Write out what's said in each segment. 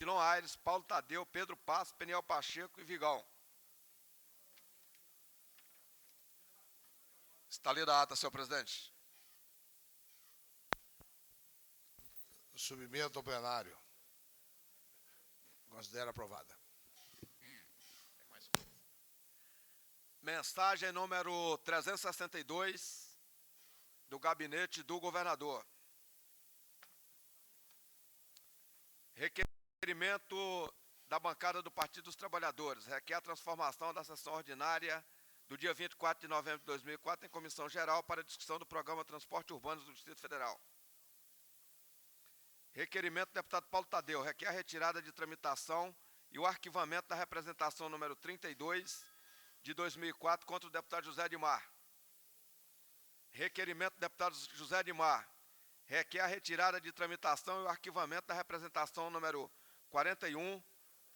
Odilon Aires, Paulo Tadeu, Pedro Passo, Peniel Pacheco e Vigão. Está lida a ata, senhor presidente. Submeto ao plenário. Considero aprovada. Mensagem número 362 do gabinete do governador. Requerimento da bancada do Partido dos Trabalhadores. Requer a transformação da sessão ordinária do dia 24 de novembro de 2004 em comissão geral para discussão do programa Transporte Urbano do Distrito Federal. Requerimento do deputado Paulo Tadeu. Requer a retirada de tramitação e o arquivamento da representação número 32 de 2004 contra o deputado José Edmar. Requerimento do deputado José Edmar. Requer a retirada de tramitação e o arquivamento da representação número 41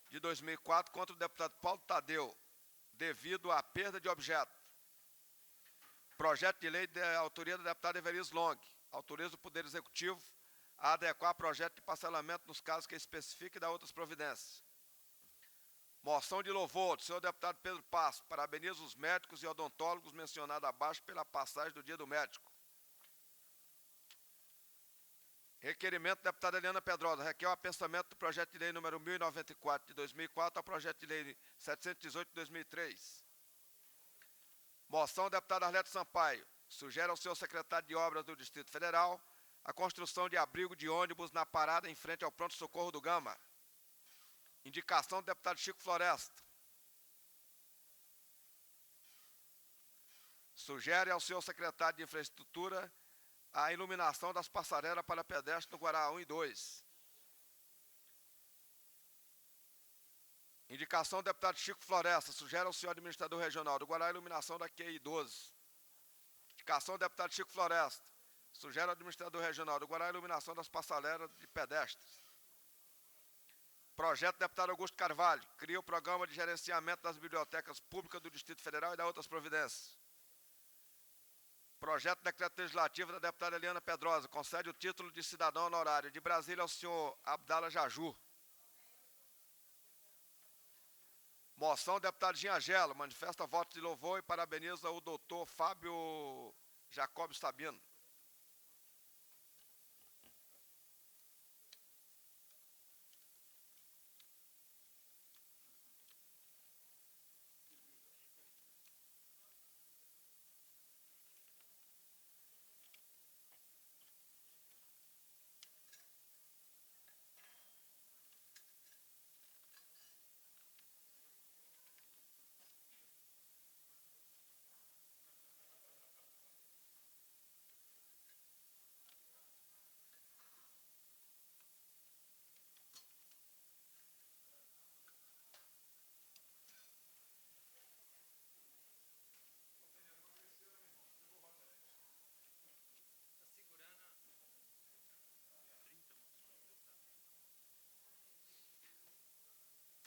de 2004 contra o deputado Paulo Tadeu, devido à perda de objeto. Projeto de lei de autoria do deputado Everis Long. Autoriza o Poder Executivo a adequar projeto de parcelamento nos casos que especifique e dar outras providências. Moção de louvor do senhor deputado Pedro Passo. Parabeniza os médicos e odontólogos mencionados abaixo pela passagem do Dia do Médico. Requerimento da deputada Eliana Pedrosa. Requer o apensamento do projeto de lei número 1094 de 2004 ao projeto de lei 718 de 2003. Moção da deputada Arlete Sampaio. Sugere ao senhor secretário de Obras do Distrito Federal a construção de abrigo de ônibus na parada em frente ao pronto-socorro do Gama. Indicação do deputado Chico Floresta. Sugere ao senhor secretário de Infraestrutura a iluminação das passarelas para pedestres no Guará 1 e 2. Indicação do deputado Chico Floresta. Sugere ao senhor administrador regional do Guará a iluminação da QI 12. Indicação do deputado Chico Floresta. Sugere ao administrador regional do Guará a iluminação das passarelas de pedestres. Projeto do deputado Augusto Carvalho. Cria o programa de gerenciamento das bibliotecas públicas do Distrito Federal e dá outras providências. Projeto de decreto legislativo da deputada Eliana Pedrosa. Concede o título de cidadão honorário de Brasília ao senhor Abdala Jaju. Moção do deputado Giangelo. Manifesta voto de louvor e parabeniza o doutor Fábio Jacob Sabino.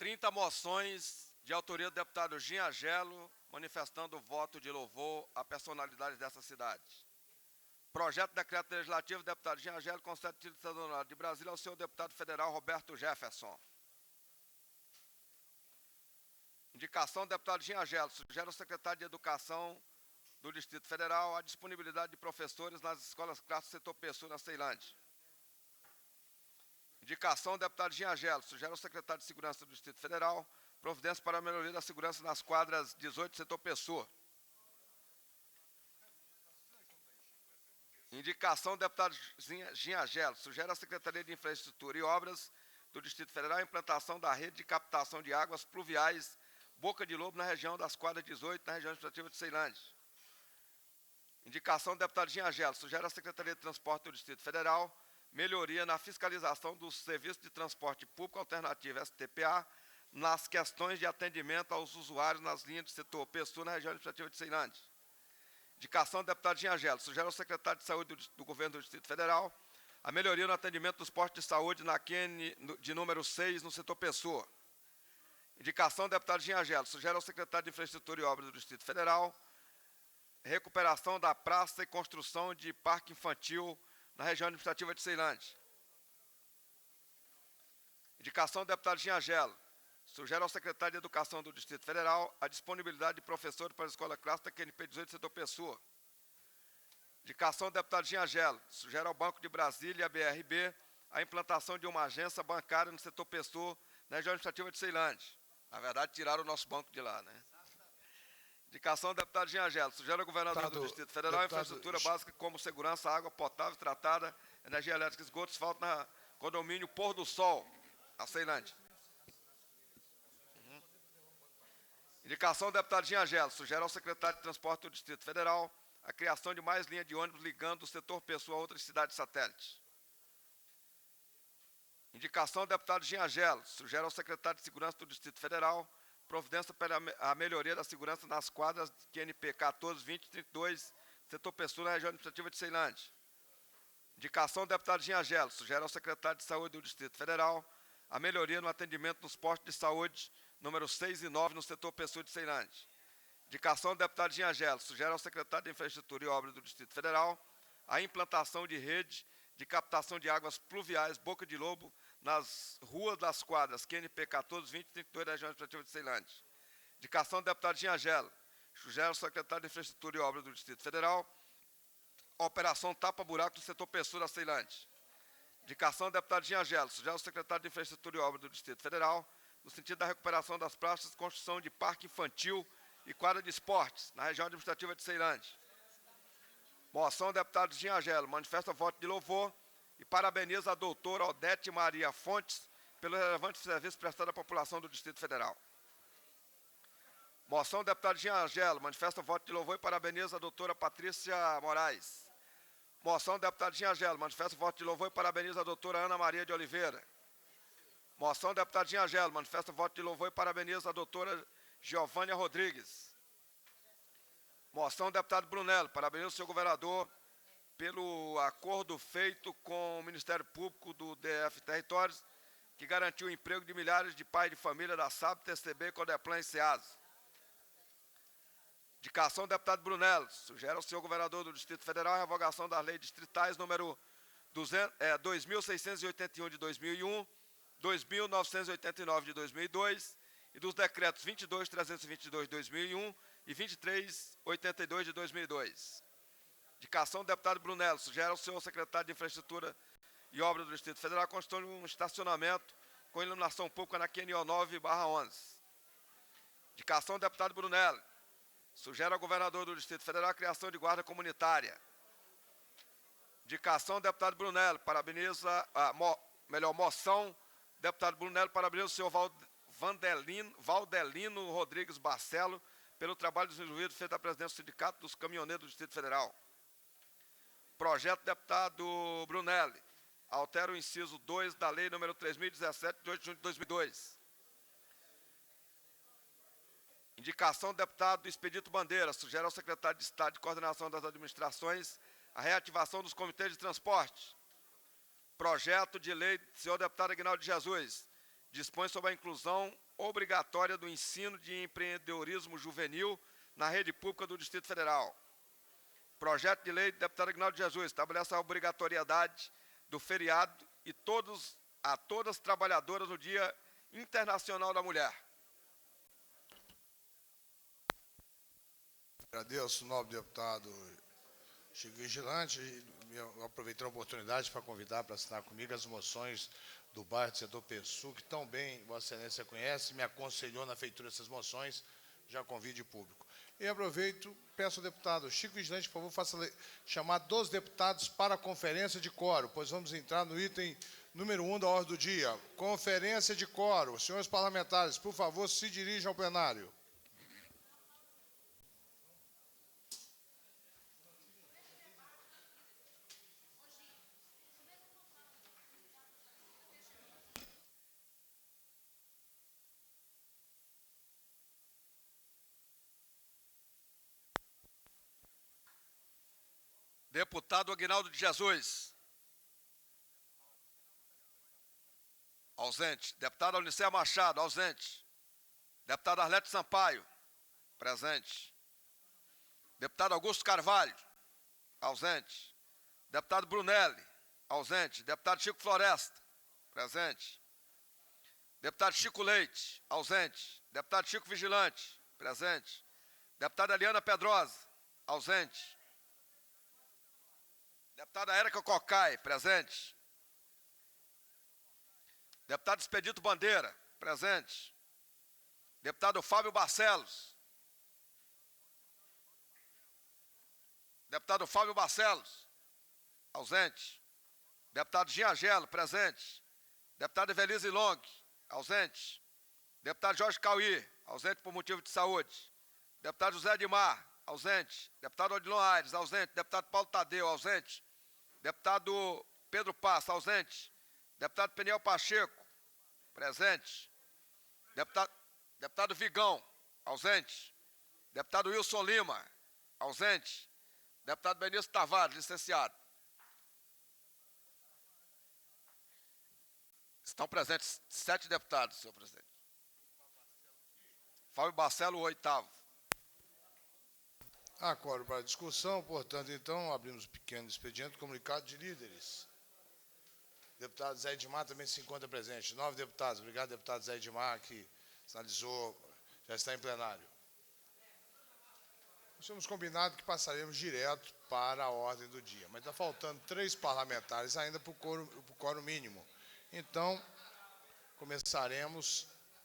Trinta moções de autoria do deputado Giangelo, manifestando o voto de louvor à personalidade dessa cidade. Projeto de decreto legislativo do deputado Giangelo concede título de cidadão honorário de Brasília ao senhor deputado federal Roberto Jefferson. Indicação do deputado Giangelo. Sugere ao secretário de Educação do Distrito Federal a disponibilidade de professores nas escolas classe setor Pessoa na Ceilândia. Indicação do deputado Giangelo. Sugere ao secretário de Segurança do Distrito Federal providências para a melhoria da segurança nas quadras 18 setor Pessoa. Indicação do deputado Giangelo. Sugere à Secretaria de Infraestrutura e Obras do Distrito Federal a implantação da rede de captação de águas pluviais Boca de Lobo na região das quadras 18, na região administrativa de Ceilândia. Indicação do deputado Giangelo. Sugere à Secretaria de Transporte do Distrito Federal melhoria na fiscalização do Serviço de Transporte Público Alternativo, STPA, nas questões de atendimento aos usuários nas linhas do setor Pessoa na região administrativa de Ceilândia. Indicação do deputado Giangelo. Sugere ao secretário de Saúde do Governo do Distrito Federal a melhoria no atendimento dos postos de saúde na QN de número 6, no setor Pessoa. Indicação do deputado Giangelo. Sugere ao secretário de Infraestrutura e Obras do Distrito Federal recuperação da praça e construção de parque infantil na região administrativa de Ceilândia. Indicação do deputado Giangelo. Sugere ao secretário de Educação do Distrito Federal a disponibilidade de professores para a escola clássica QNP 18, setor Pessoa. Indicação do deputado Giangelo. Sugere ao Banco de Brasília e à BRB a implantação de uma agência bancária no setor Pessoa, na região administrativa de Ceilândia. Na verdade, tiraram o nosso banco de lá, né? Indicação do deputado Giangelo. Sugere ao governador do Distrito Federal a infraestrutura básica como segurança, água potável tratada, energia elétrica e esgoto, asfalto na condomínio Pôr do Sol, na Ceilândia. Indicação do deputado Giangelo. Sugere ao secretário de Transporte do Distrito Federal a criação de mais linhas de ônibus ligando o setor Pessoa a outras cidades satélites. Indicação do deputado Giangelo. Sugere ao secretário de Segurança do Distrito Federal providência para a melhoria da segurança nas quadras QNP 14, 20 e 32, setor Pessoa, na região administrativa de Ceilândia. Indicação do deputado Giangelo. Sugere ao secretário de Saúde do Distrito Federal a melhoria no atendimento nos postos de saúde número 6 e 9, no setor Pessoa de Ceilândia. Indicação do deputado Giangelo. Sugere ao secretário de Infraestrutura e Obras do Distrito Federal a implantação de rede de captação de águas pluviais Boca de Lobo nas ruas das quadras QNP 14, 20 e 32 da região administrativa de Ceilândia. Indicação do deputado Giangelo. Sugere ao secretário de Infraestrutura e Obras do Distrito Federal a operação tapa-buraco do setor Pessoa da Ceilândia. Indicação do deputado Giangelo. Sugere ao secretário de Infraestrutura e Obras do Distrito Federal no sentido da recuperação das praças, construção de parque infantil e quadra de esportes na região administrativa de Ceilândia. Moção do deputado Giangelo. Manifesta voto de louvor e parabeniza a doutora Odete Maria Fontes pelo relevante serviço prestado à população do Distrito Federal. Moção do deputado Giangelo. Manifesta voto de louvor e parabeniza a doutora Patrícia Moraes. Moção do deputado Giangelo. Manifesta voto de louvor e parabeniza a doutora Ana Maria de Oliveira. Moção do deputado Giangelo. Manifesta voto de louvor e parabeniza a doutora Giovânia Rodrigues. Moção do deputado Brunello. Parabeniza o senhor governador pelo acordo feito com o Ministério Público do DF Territórios, que garantiu o emprego de milhares de pais de família da SAB, TCB, Codeplan e SEASA. Indicação do deputado Brunello. Sugere ao senhor governador do Distrito Federal a revogação das leis distritais número 2.681 de 2001, 2.989 de 2002 e dos decretos 22.322 de 2001 e 23.82 de 2002. Indicação do deputado Brunello. Sugere ao senhor secretário de Infraestrutura e Obras do Distrito Federal a construção de um estacionamento com iluminação pública na QNO 9/11. Indicação do deputado Brunello. Sugere ao governador do Distrito Federal a criação de guarda comunitária. Indicação do deputado Brunello. Parabeniza, moção, deputado Brunello parabeniza o senhor Valdelino Rodrigues Barcelo pelo trabalho desenvolvido feito à presidência do Sindicato dos Caminhoneiros do Distrito Federal. Projeto do deputado Brunelli. Altera o inciso 2 da Lei nº 3.017, de 8 de junho de 2002. Indicação do deputado Expedito Bandeira. Sugere ao secretário de Estado de Coordenação das Administrações a reativação dos comitês de transporte. Projeto de lei do senhor deputado Aguinaldo de Jesus. Dispõe sobre a inclusão obrigatória do ensino de empreendedorismo juvenil na rede pública do Distrito Federal. Projeto de lei do deputado Aguinaldo de Jesus estabelece a obrigatoriedade do feriado e todas as trabalhadoras no Dia Internacional da Mulher. Agradeço, nobre deputado Chico Vigilante, aproveitando a oportunidade para convidar para assinar comigo as moções do bairro do setor Pessoa, que tão bem Vossa Excelência conhece, me aconselhou na feitura dessas moções, já convide público. E aproveito, peço ao deputado Chico Vigilante, por favor, faça chamar 12 deputados para a conferência de quórum, pois vamos entrar no item número 1 da ordem do dia. Conferência de quórum. Senhores parlamentares, por favor, se dirijam ao plenário. Deputado Aguinaldo de Jesus. Ausente. Deputado Aunicé Machado, ausente. Deputado Arlete Sampaio, presente. Deputado Augusto Carvalho, ausente. Deputado Brunelli, ausente. Deputado Chico Floresta, presente. Deputado Chico Leite, ausente. Deputado Chico Vigilante, presente. Deputada Eliana Pedrosa, ausente. Deputada Érica Cocai, presente. Deputado Expedito Bandeira, presente. Deputado Fábio Barcelos. Deputado Fábio Barcelos, ausente. Deputado Jean Angelo, presente. Deputada Evelise Long, ausente. Deputado Jorge Cauí, ausente por motivo de saúde. Deputado José Edmar, ausente. Deputado Odilon Aires, ausente. Deputado Paulo Tadeu, ausente. Deputado Pedro Passa, ausente. Deputado Peniel Pacheco, presente. Deputado Vigão, ausente. Deputado Wilson Lima, ausente. Deputado Benício Tavares, licenciado. Estão presentes 7 deputados, senhor presidente. Fábio Barcelo, o 8º. Acordo para discussão, portanto, então, abrimos um pequeno expediente, comunicado de líderes. Deputado Zé Edmar também se encontra presente. 9 deputados. Obrigado, deputado Zé Edmar, que sinalizou, já está em plenário. Nós tínhamos combinado que passaremos direto para a ordem do dia, mas está faltando 3 parlamentares ainda para o quórum mínimo. Então,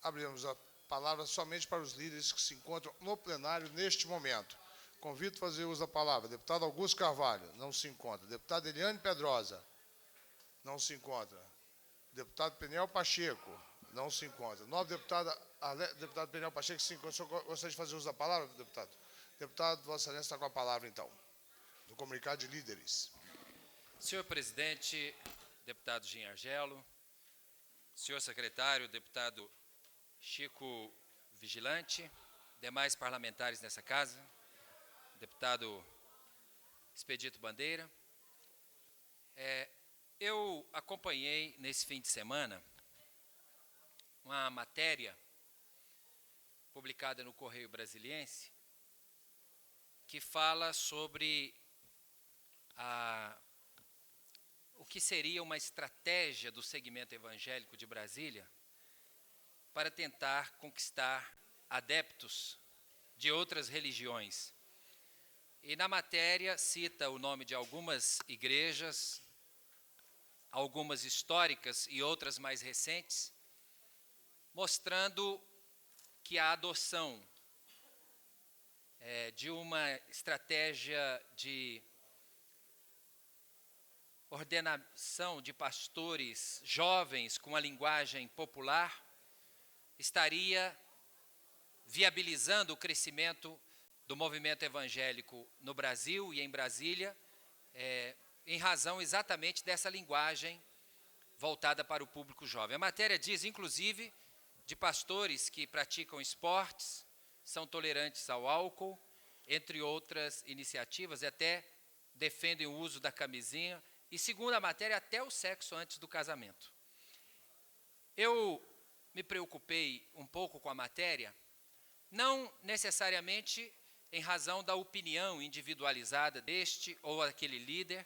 abriremos a palavra somente para os líderes que se encontram no plenário neste momento. Convido a fazer uso da palavra. Deputado Augusto Carvalho, não se encontra. Deputada Eliane Pedrosa, não se encontra. Deputado Peniel Pacheco, não se encontra. 9 deputado Peniel Pacheco, se encontra. O senhor gostaria de fazer uso da palavra, deputado? Deputado, Vossa Excelência está com a palavra, então, no comunicado de líderes. Senhor presidente, deputado Jean Angelo, senhor secretário, deputado Chico Vigilante, demais parlamentares nessa casa, deputado Expedito Bandeira, eu acompanhei nesse fim de semana uma matéria publicada no Correio Brasiliense que fala sobre o que seria uma estratégia do segmento evangélico de Brasília para tentar conquistar adeptos de outras religiões. E na matéria cita o nome de algumas igrejas, algumas históricas e outras mais recentes, mostrando que a adoção de uma estratégia de ordenação de pastores jovens com a linguagem popular estaria viabilizando o crescimento do movimento evangélico no Brasil e em Brasília, em razão exatamente dessa linguagem voltada para o público jovem. A matéria diz, inclusive, de pastores que praticam esportes, são tolerantes ao álcool, entre outras iniciativas, e até defendem o uso da camisinha, e, segundo a matéria, até o sexo antes do casamento. Eu me preocupei um pouco com a matéria, não necessariamente em razão da opinião individualizada deste ou aquele líder,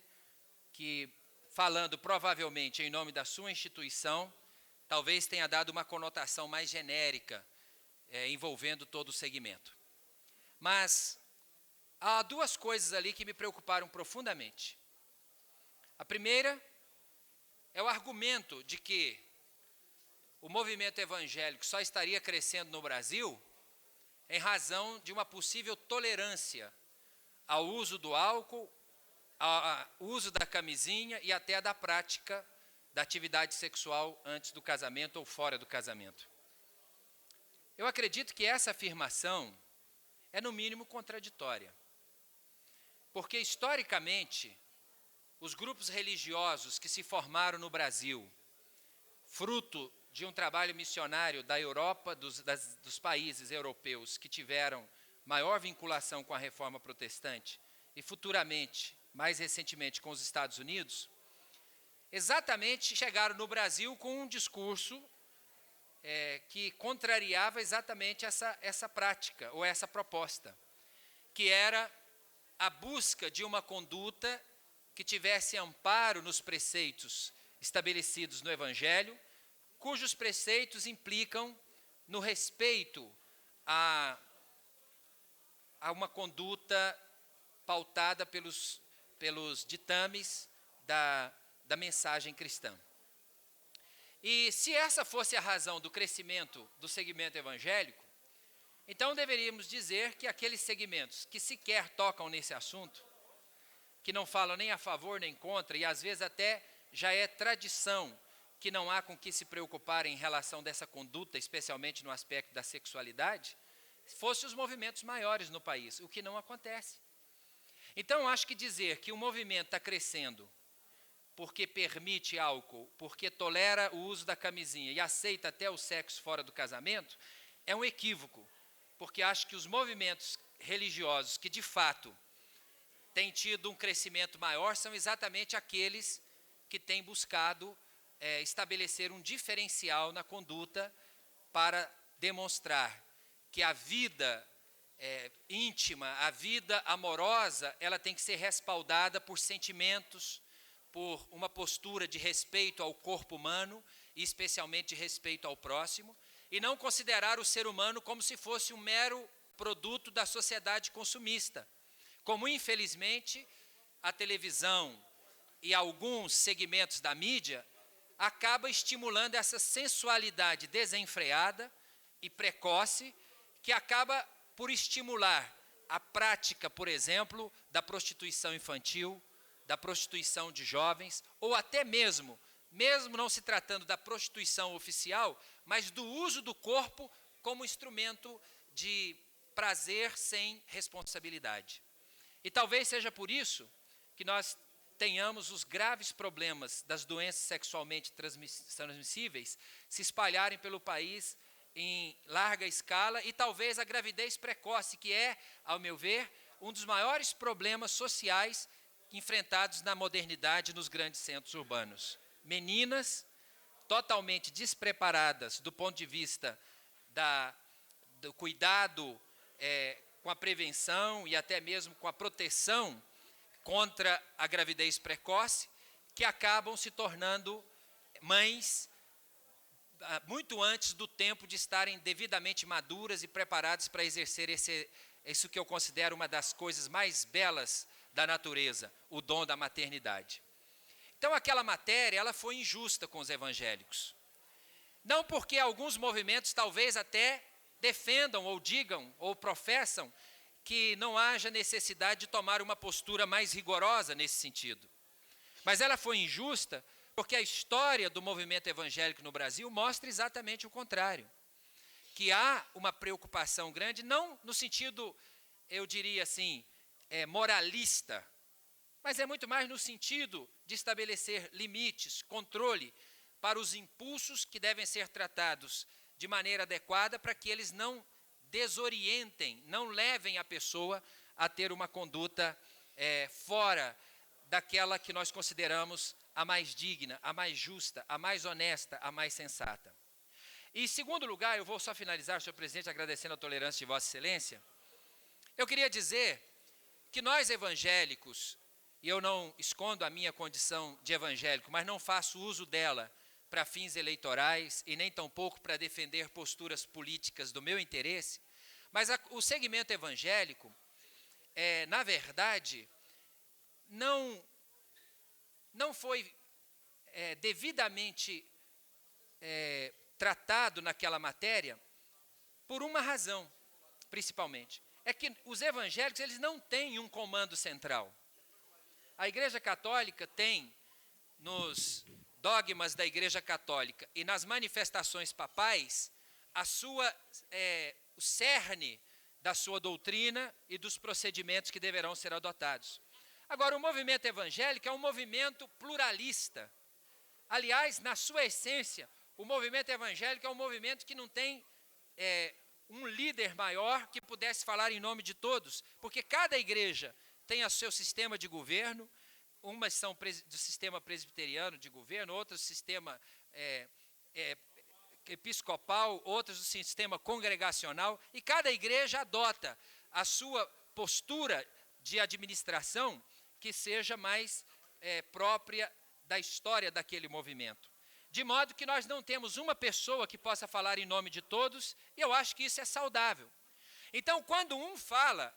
que, falando provavelmente em nome da sua instituição, talvez tenha dado uma conotação mais genérica, envolvendo todo o segmento. Mas há 2 coisas ali que me preocuparam profundamente. A primeira é o argumento de que o movimento evangélico só estaria crescendo no Brasil em razão de uma possível tolerância ao uso do álcool, ao uso da camisinha e até da prática da atividade sexual antes do casamento ou fora do casamento. Eu acredito que essa afirmação é, no mínimo, contraditória. Porque, historicamente, os grupos religiosos que se formaram no Brasil, fruto de um trabalho missionário da Europa, dos países europeus que tiveram maior vinculação com a reforma protestante e futuramente, mais recentemente, com os Estados Unidos, exatamente chegaram no Brasil com um discurso que contrariava exatamente essa prática ou essa proposta, que era a busca de uma conduta que tivesse amparo nos preceitos estabelecidos no Evangelho, cujos preceitos implicam no respeito a uma conduta pautada pelos ditames da mensagem cristã. E se essa fosse a razão do crescimento do segmento evangélico, então deveríamos dizer que aqueles segmentos que sequer tocam nesse assunto, que não falam nem a favor nem contra, e às vezes até já é tradição que não há com que se preocupar em relação dessa conduta, especialmente no aspecto da sexualidade, fossem os movimentos maiores no país, o que não acontece. Então, acho que dizer que o movimento está crescendo porque permite álcool, porque tolera o uso da camisinha e aceita até o sexo fora do casamento, é um equívoco, porque acho que os movimentos religiosos que, de fato, têm tido um crescimento maior são exatamente aqueles que têm buscado estabelecer um diferencial na conduta para demonstrar que a vida íntima, a vida amorosa, ela tem que ser respaldada por sentimentos, por uma postura de respeito ao corpo humano, e especialmente de respeito ao próximo, e não considerar o ser humano como se fosse um mero produto da sociedade consumista, como infelizmente a televisão e alguns segmentos da mídia acaba estimulando essa sensualidade desenfreada e precoce, que acaba por estimular a prática, por exemplo, da prostituição infantil, da prostituição de jovens, ou até mesmo não se tratando da prostituição oficial, mas do uso do corpo como instrumento de prazer sem responsabilidade. E talvez seja por isso que nós tenhamos os graves problemas das doenças sexualmente transmissíveis se espalharem pelo país em larga escala, e talvez a gravidez precoce, que é, ao meu ver, um dos maiores problemas sociais enfrentados na modernidade nos grandes centros urbanos. Meninas totalmente despreparadas do ponto de vista do cuidado com a prevenção e até mesmo com a proteção contra a gravidez precoce, que acabam se tornando mães muito antes do tempo de estarem devidamente maduras e preparadas para exercer isso que eu considero uma das coisas mais belas da natureza, o dom da maternidade. Então, aquela matéria, ela foi injusta com os evangélicos. Não porque alguns movimentos talvez até defendam ou digam ou professam que não haja necessidade de tomar uma postura mais rigorosa nesse sentido. Mas ela foi injusta porque a história do movimento evangélico no Brasil mostra exatamente o contrário. Que há uma preocupação grande, não no sentido, eu diria assim, moralista, mas é muito mais no sentido de estabelecer limites, controle para os impulsos que devem ser tratados de maneira adequada para que eles não desorientem, não levem a pessoa a ter uma conduta fora daquela que nós consideramos a mais digna, a mais justa, a mais honesta, a mais sensata. E, em segundo lugar, eu vou só finalizar, senhor presidente, agradecendo a tolerância de Vossa Excelência. Eu queria dizer que nós evangélicos, e eu não escondo a minha condição de evangélico, mas não faço uso dela para fins eleitorais e nem tampouco para defender posturas políticas do meu interesse, mas o segmento evangélico, na verdade, não foi devidamente tratado naquela matéria por uma razão, principalmente. É que os evangélicos, eles não têm um comando central. A Igreja Católica tem, nos dogmas da Igreja Católica e nas manifestações papais, o cerne da sua doutrina e dos procedimentos que deverão ser adotados. Agora, o movimento evangélico é um movimento pluralista. Aliás, na sua essência, o movimento evangélico é um movimento que não tem um líder maior que pudesse falar em nome de todos, porque cada igreja tem o seu sistema de governo, umas são do sistema presbiteriano de governo, outras do sistema episcopal, outras do sistema congregacional, e cada igreja adota a sua postura de administração que seja mais própria da história daquele movimento. de modo que nós não temos uma pessoa que possa falar em nome de todos, e eu acho que isso é saudável. Então, quando um fala,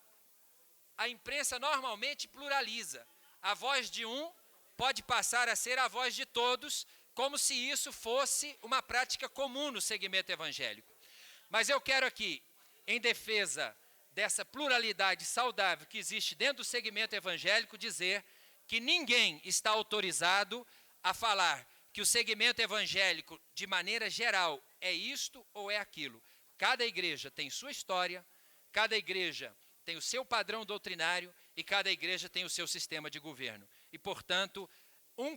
a imprensa normalmente pluraliza. A voz de um pode passar a ser a voz de todos, como se isso fosse uma prática comum no segmento evangélico. Mas eu quero aqui, em defesa dessa pluralidade saudável que existe dentro do segmento evangélico, dizer que ninguém está autorizado a falar que o segmento evangélico, de maneira geral, é isto ou é aquilo. Cada igreja tem sua história, cada igreja tem o seu padrão doutrinário e cada igreja tem o seu sistema de governo. E, portanto,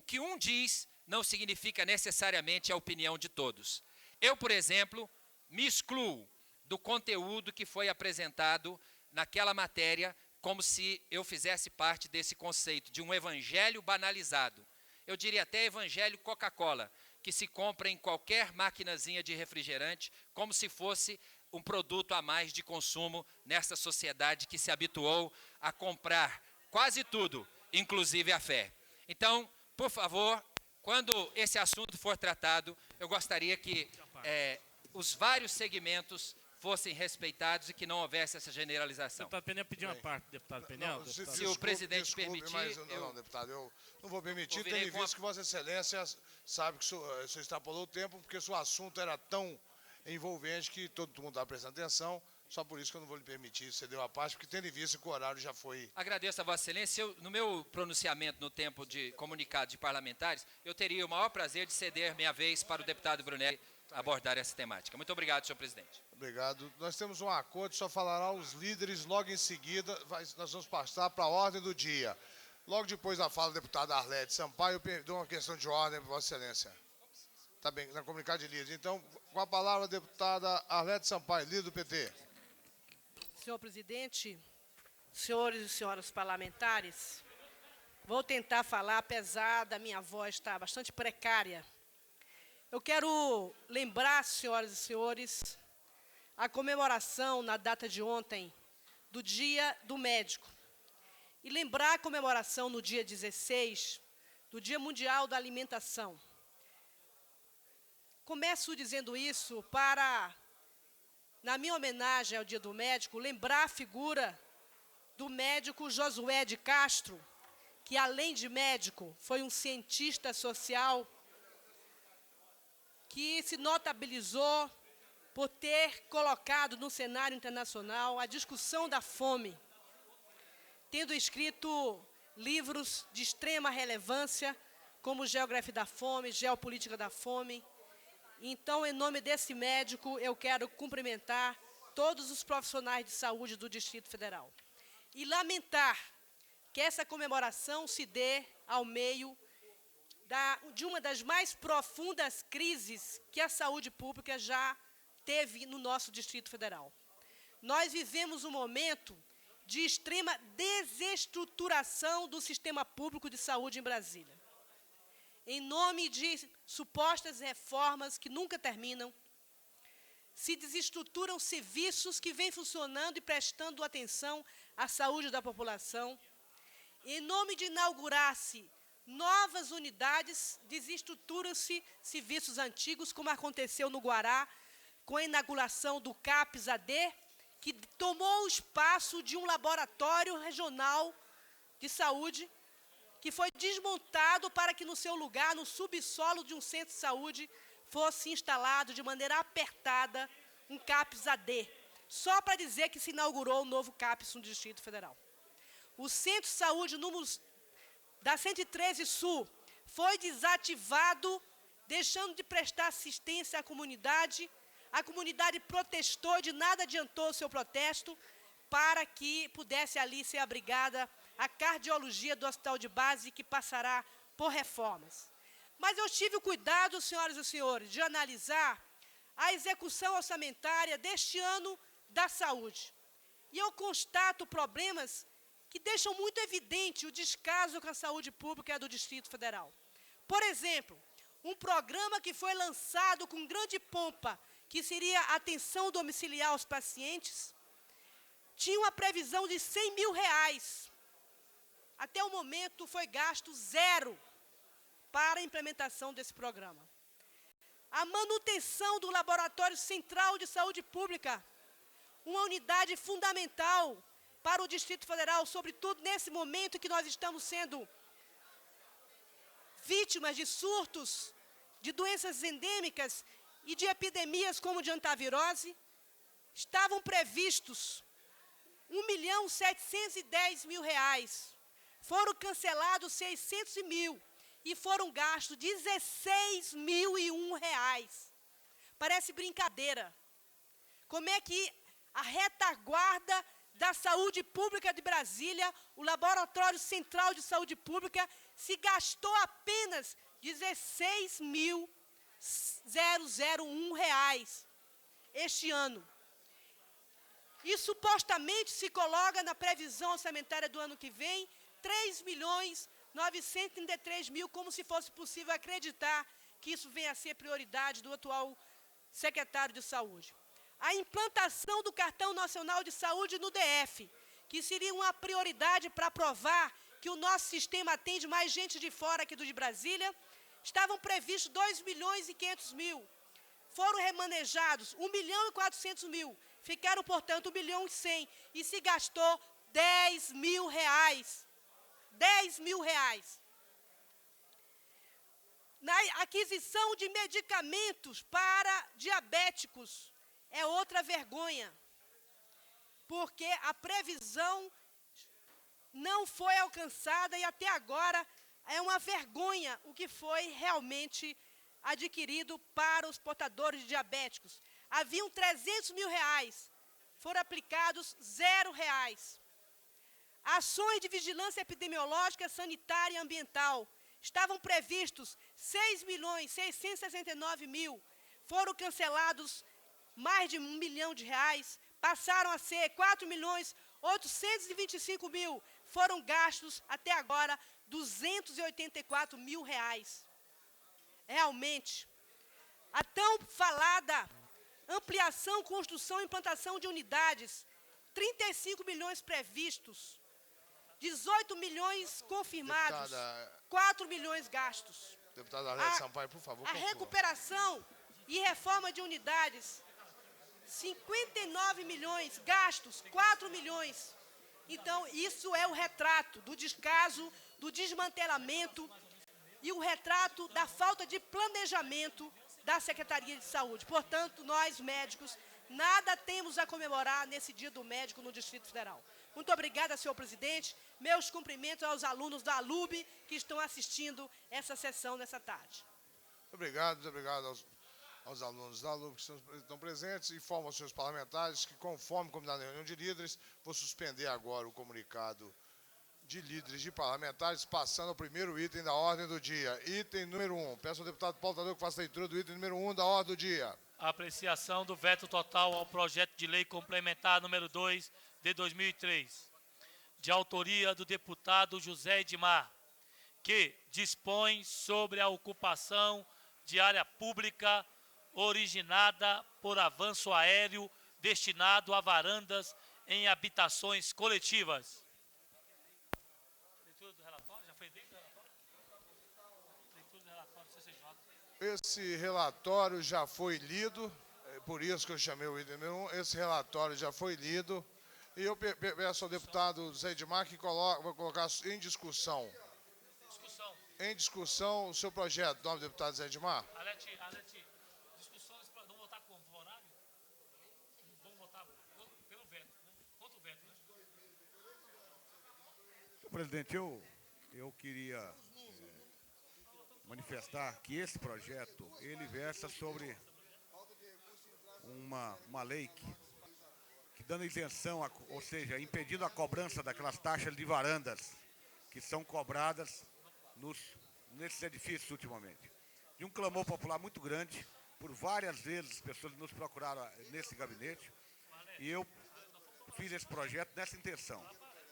que um diz não significa necessariamente a opinião de todos. Eu, por exemplo, me excluo do conteúdo que foi apresentado naquela matéria como se eu fizesse parte desse conceito de um evangelho banalizado. Eu diria até evangelho Coca-Cola, que se compra em qualquer maquinazinha de refrigerante, como se fosse um produto a mais de consumo nessa sociedade que se habituou a comprar quase tudo, inclusive a fé. Então, por favor, quando esse assunto for tratado, eu gostaria que os vários segmentos fossem respeitados e que não houvesse essa generalização. Deputado Peniel pediu uma parte, deputado Peniel. Se o presidente permitir... Mas, não, deputado, eu não vou permitir, tendo em vista que Vossa Excelência sabe que o senhor extrapolou o tempo, porque o assunto era tão envolvente que todo mundo está prestando atenção, só por isso que eu não vou lhe permitir ceder a parte, porque tendo em vista que o horário já foi... Agradeço a Vossa Excelência. No meu pronunciamento no tempo de comunicado de parlamentares, eu teria o maior prazer de ceder minha vez para o deputado Brunelli abordar essa temática. Muito obrigado, senhor presidente. Obrigado. Nós temos um acordo, só falará os líderes logo em seguida, nós vamos passar para a ordem do dia. Logo depois da fala do deputado Arlete Sampaio, eu dou uma questão de ordem para Vossa Excelência. Está bem, na comunicado de líderes. Então, com a palavra a deputada Arlete Sampaio, líder do PT. Senhor presidente, senhores e senhoras parlamentares, vou tentar falar, apesar da minha voz estar bastante precária. Eu quero lembrar, senhoras e senhores, a comemoração na data de ontem do Dia do Médico. E lembrar a comemoração no dia 16 do Dia Mundial da Alimentação. Começo dizendo isso para, na minha homenagem ao Dia do Médico, lembrar a figura do médico Josué de Castro, que, além de médico, foi um cientista social que se notabilizou por ter colocado no cenário internacional a discussão da fome, tendo escrito livros de extrema relevância, como Geografia da Fome, Geopolítica da Fome. Então, em nome desse médico, eu quero cumprimentar todos os profissionais de saúde do Distrito Federal. E lamentar que essa comemoração se dê ao meio de uma das mais profundas crises que a saúde pública já teve no nosso Distrito Federal. Nós vivemos um momento de extrema desestruturação do sistema público de saúde em Brasília. Em nome de supostas reformas que nunca terminam, se desestruturam serviços que vêm funcionando e prestando atenção à saúde da população. Em nome de inaugurar-se novas unidades, desestruturam-se serviços antigos, como aconteceu no Guará, com a inauguração do CAPS-AD, que tomou o espaço de um laboratório regional de saúde, que foi desmontado para que no seu lugar, no subsolo de um centro de saúde, fosse instalado de maneira apertada um CAPS-AD, só para dizer que se inaugurou o novo CAPS no Distrito Federal. O Centro de Saúde número da 113 Sul foi desativado, deixando de prestar assistência à comunidade. A comunidade protestou e de nada adiantou o seu protesto para que pudesse ali ser abrigada a cardiologia do hospital de base, que passará por reformas. Mas eu tive o cuidado, senhoras e senhores, de analisar a execução orçamentária deste ano da saúde. E eu constato problemas que deixam muito evidente o descaso com a saúde pública do Distrito Federal. Por exemplo, um programa que foi lançado com grande pompa, que seria a atenção domiciliar aos pacientes, tinha uma previsão de R$100 mil. Até o momento foi gasto 0 para a implementação desse programa. a manutenção do Laboratório Central de Saúde Pública, uma unidade fundamental para o Distrito Federal, sobretudo nesse momento em que nós estamos sendo vítimas de surtos, de doenças endêmicas e de epidemias como de antavirose. Estavam previstos R$1.710.000. Foram cancelados 600 mil e foram gastos R$16.001. Parece brincadeira. Como é que a retaguarda da saúde pública de Brasília, o Laboratório Central de Saúde Pública, se gastou apenas R$16.001 este ano. E supostamente se coloca na previsão orçamentária do ano que vem R$3.933.000, como se fosse possível acreditar que isso venha a ser prioridade do atual secretário de Saúde. A implantação do Cartão Nacional de Saúde no DF, que seria uma prioridade para provar que o nosso sistema atende mais gente de fora que do de Brasília, estavam previstos R$2.500.000. Foram remanejados R$1.400.000. Ficaram, portanto, R$1.100.000 e se gastou R$10.000. R$10.000. Na aquisição de medicamentos para diabéticos, é outra vergonha, porque a previsão não foi alcançada e até agora é uma vergonha o que foi realmente adquirido para os portadores de diabéticos. Haviam R$300.000, foram aplicados R$0. Ações de vigilância epidemiológica, sanitária e ambiental. Estavam previstos R$6.669.000, foram cancelados mais de R$1 milhão, passaram a ser R$4.825.000, foram gastos até agora R$284.000. Realmente, a tão falada ampliação, construção e implantação de unidades, 35 milhões previstos, 18 milhões confirmados, Deputada, 4 milhões gastos. Deputada Arlete Sampaio, por favor, A conclua. recuperação e reforma de unidades, 59 milhões, gastos 4 milhões. Então, isso é o retrato do descaso, do desmantelamento e o retrato da falta de planejamento da Secretaria de Saúde. Portanto, nós, médicos, nada temos a comemorar nesse Dia do Médico no Distrito Federal. Muito obrigada, senhor presidente. Meus cumprimentos aos alunos da ALUB que estão assistindo essa sessão nessa tarde. Muito obrigado aos alunos da ALUB que estão presentes. Informo aos senhores parlamentares que, conforme combinado na reunião de líderes, vou suspender agora o comunicado de líderes de parlamentares, passando ao primeiro item da ordem do dia. Item número 1. Peço ao deputado Paulo Tadeu que faça a leitura do item número 1 da ordem do dia. Apreciação do veto total ao projeto de lei complementar número 2 de 2003, de autoria do deputado José Edmar, que dispõe sobre a ocupação de área pública originada por avanço aéreo destinado a varandas em habitações coletivas. Leitura do relatório? Já foi dentro do relatório? Leitura do relatório do CCJ. Esse relatório já foi lido, é por isso que eu chamei o item número 1. Esse relatório já foi lido. E eu peço ao deputado José Edmar que vou colocar em discussão. Em discussão o seu projeto, nome do deputado José Edmar. Arlete, discussões, vamos votar como? Por horário? Vamos votar pelo veto, né? Contra o veto, né? Senhor presidente, eu queria manifestar que esse projeto, ele versa sobre uma lei que dando isenção, ou seja, impedindo a cobrança daquelas taxas de varandas que são cobradas nesses edifícios ultimamente. De um clamor popular muito grande, por várias vezes as pessoas nos procuraram nesse gabinete, e eu fiz esse projeto nessa intenção.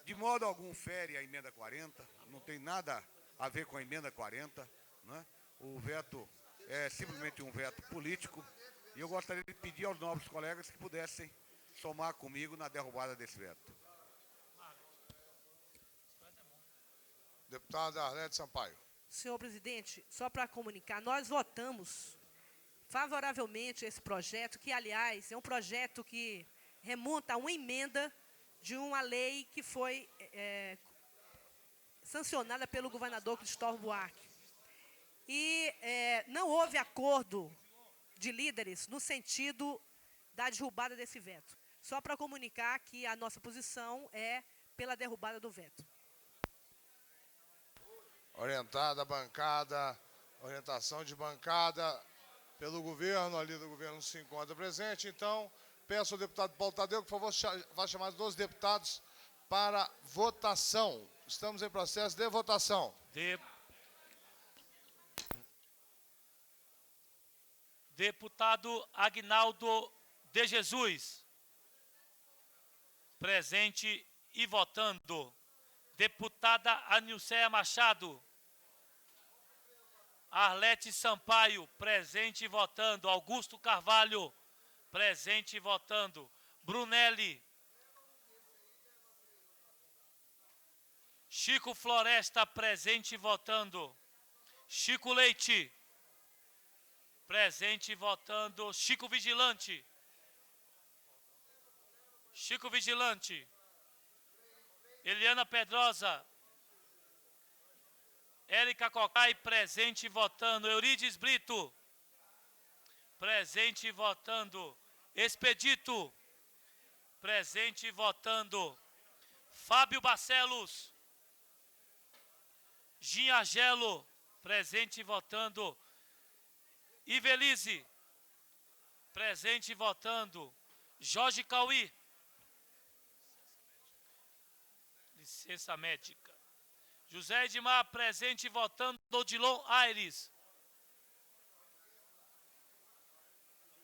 De modo algum fere a emenda 40, não tem nada a ver com a emenda 40, né? O veto é simplesmente um veto político, e eu gostaria de pedir aos nobres colegas que pudessem somar comigo na derrubada desse veto. Deputada Arlete Sampaio. Senhor presidente, só para comunicar, nós votamos favoravelmente esse projeto, que, aliás, é um projeto que remonta a uma emenda de uma lei que foi sancionada pelo governador Cristóvão Buarque. E não houve acordo de líderes no sentido da derrubada desse veto. Só para comunicar que a nossa posição é pela derrubada do veto. Orientada a bancada, orientação de bancada pelo governo, ali do governo se encontra presente. Então, peço ao deputado Paulo Tadeu que, por favor, vá chamar os deputados para votação. Estamos em processo de votação. Deputado Agnaldo de Jesus. Presente e votando. Deputada Anilceia Machado. Arlete Sampaio, presente e votando. Augusto Carvalho, presente e votando. Brunelli. Chico Floresta, presente e votando. Chico Leite, presente e votando. Chico Vigilante. Chico Vigilante. Eliana Pedrosa. Érica Cocai, presente e votando. Eurides Brito, presente e votando. Expedito, presente e votando. Fábio Barcelos. Ginhagelo, presente e votando. Ivelise, presente e votando. Jorge Cauí. Licença médica. José Edmar, presente e votando. Odilon Aires.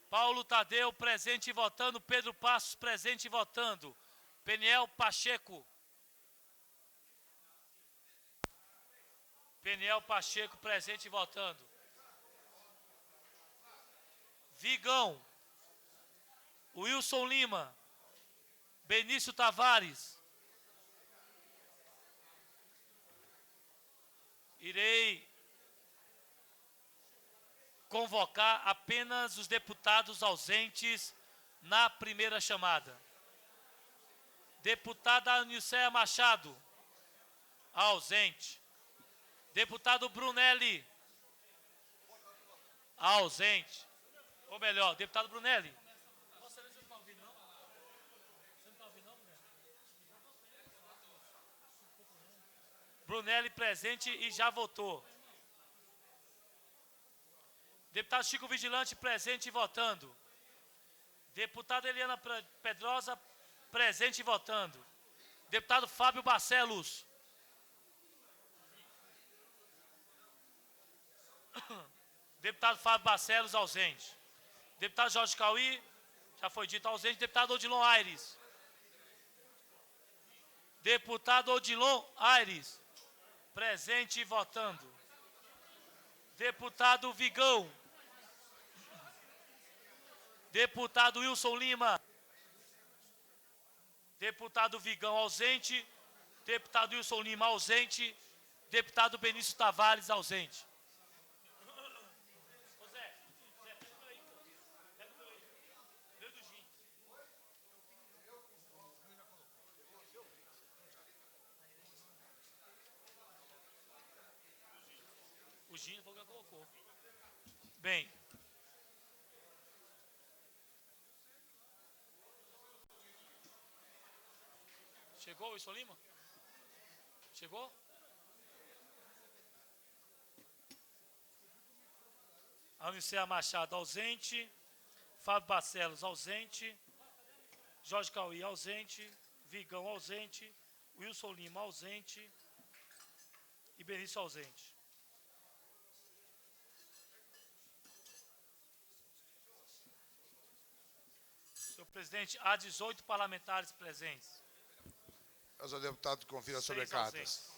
Paulo Tadeu, presente e votando. Pedro Passos, presente e votando. Peniel Pacheco. Peniel Pacheco, presente e votando. Vigão. Wilson Lima. Benício Tavares. Irei convocar apenas os deputados ausentes na primeira chamada. Deputada Anilceia Machado, ausente. Deputado Brunelli, ausente. Ou melhor, deputado Brunelli. Você não está ouvindo, não? Você não está ouvindo, não, Brunelli? Brunelli presente e já votou. Deputado Chico Vigilante, presente e votando. Deputada Eliana Pedrosa, presente e votando. Deputado Fábio Barcelos. Deputado Fábio Barcelos, ausente. Deputado Jorge Cauí, já foi dito, ausente. Deputado Odilon Aires. Deputado Odilon Aires, presente e votando. Deputado Vigão. Deputado Wilson Lima. Deputado Vigão, ausente. Deputado Wilson Lima, ausente. Deputado Benício Tavares, ausente. O Gino foi o que colocou. Bem. Chegou o Wilson Lima? Chegou? Anilceia Machado, ausente. Fábio Barcelos, ausente. Jorge Cauí, ausente. Vigão, ausente. Wilson Lima, ausente. E Benício, ausente. Senhor presidente, há 18 parlamentares presentes. Peço ao deputado que confira sobre cartas.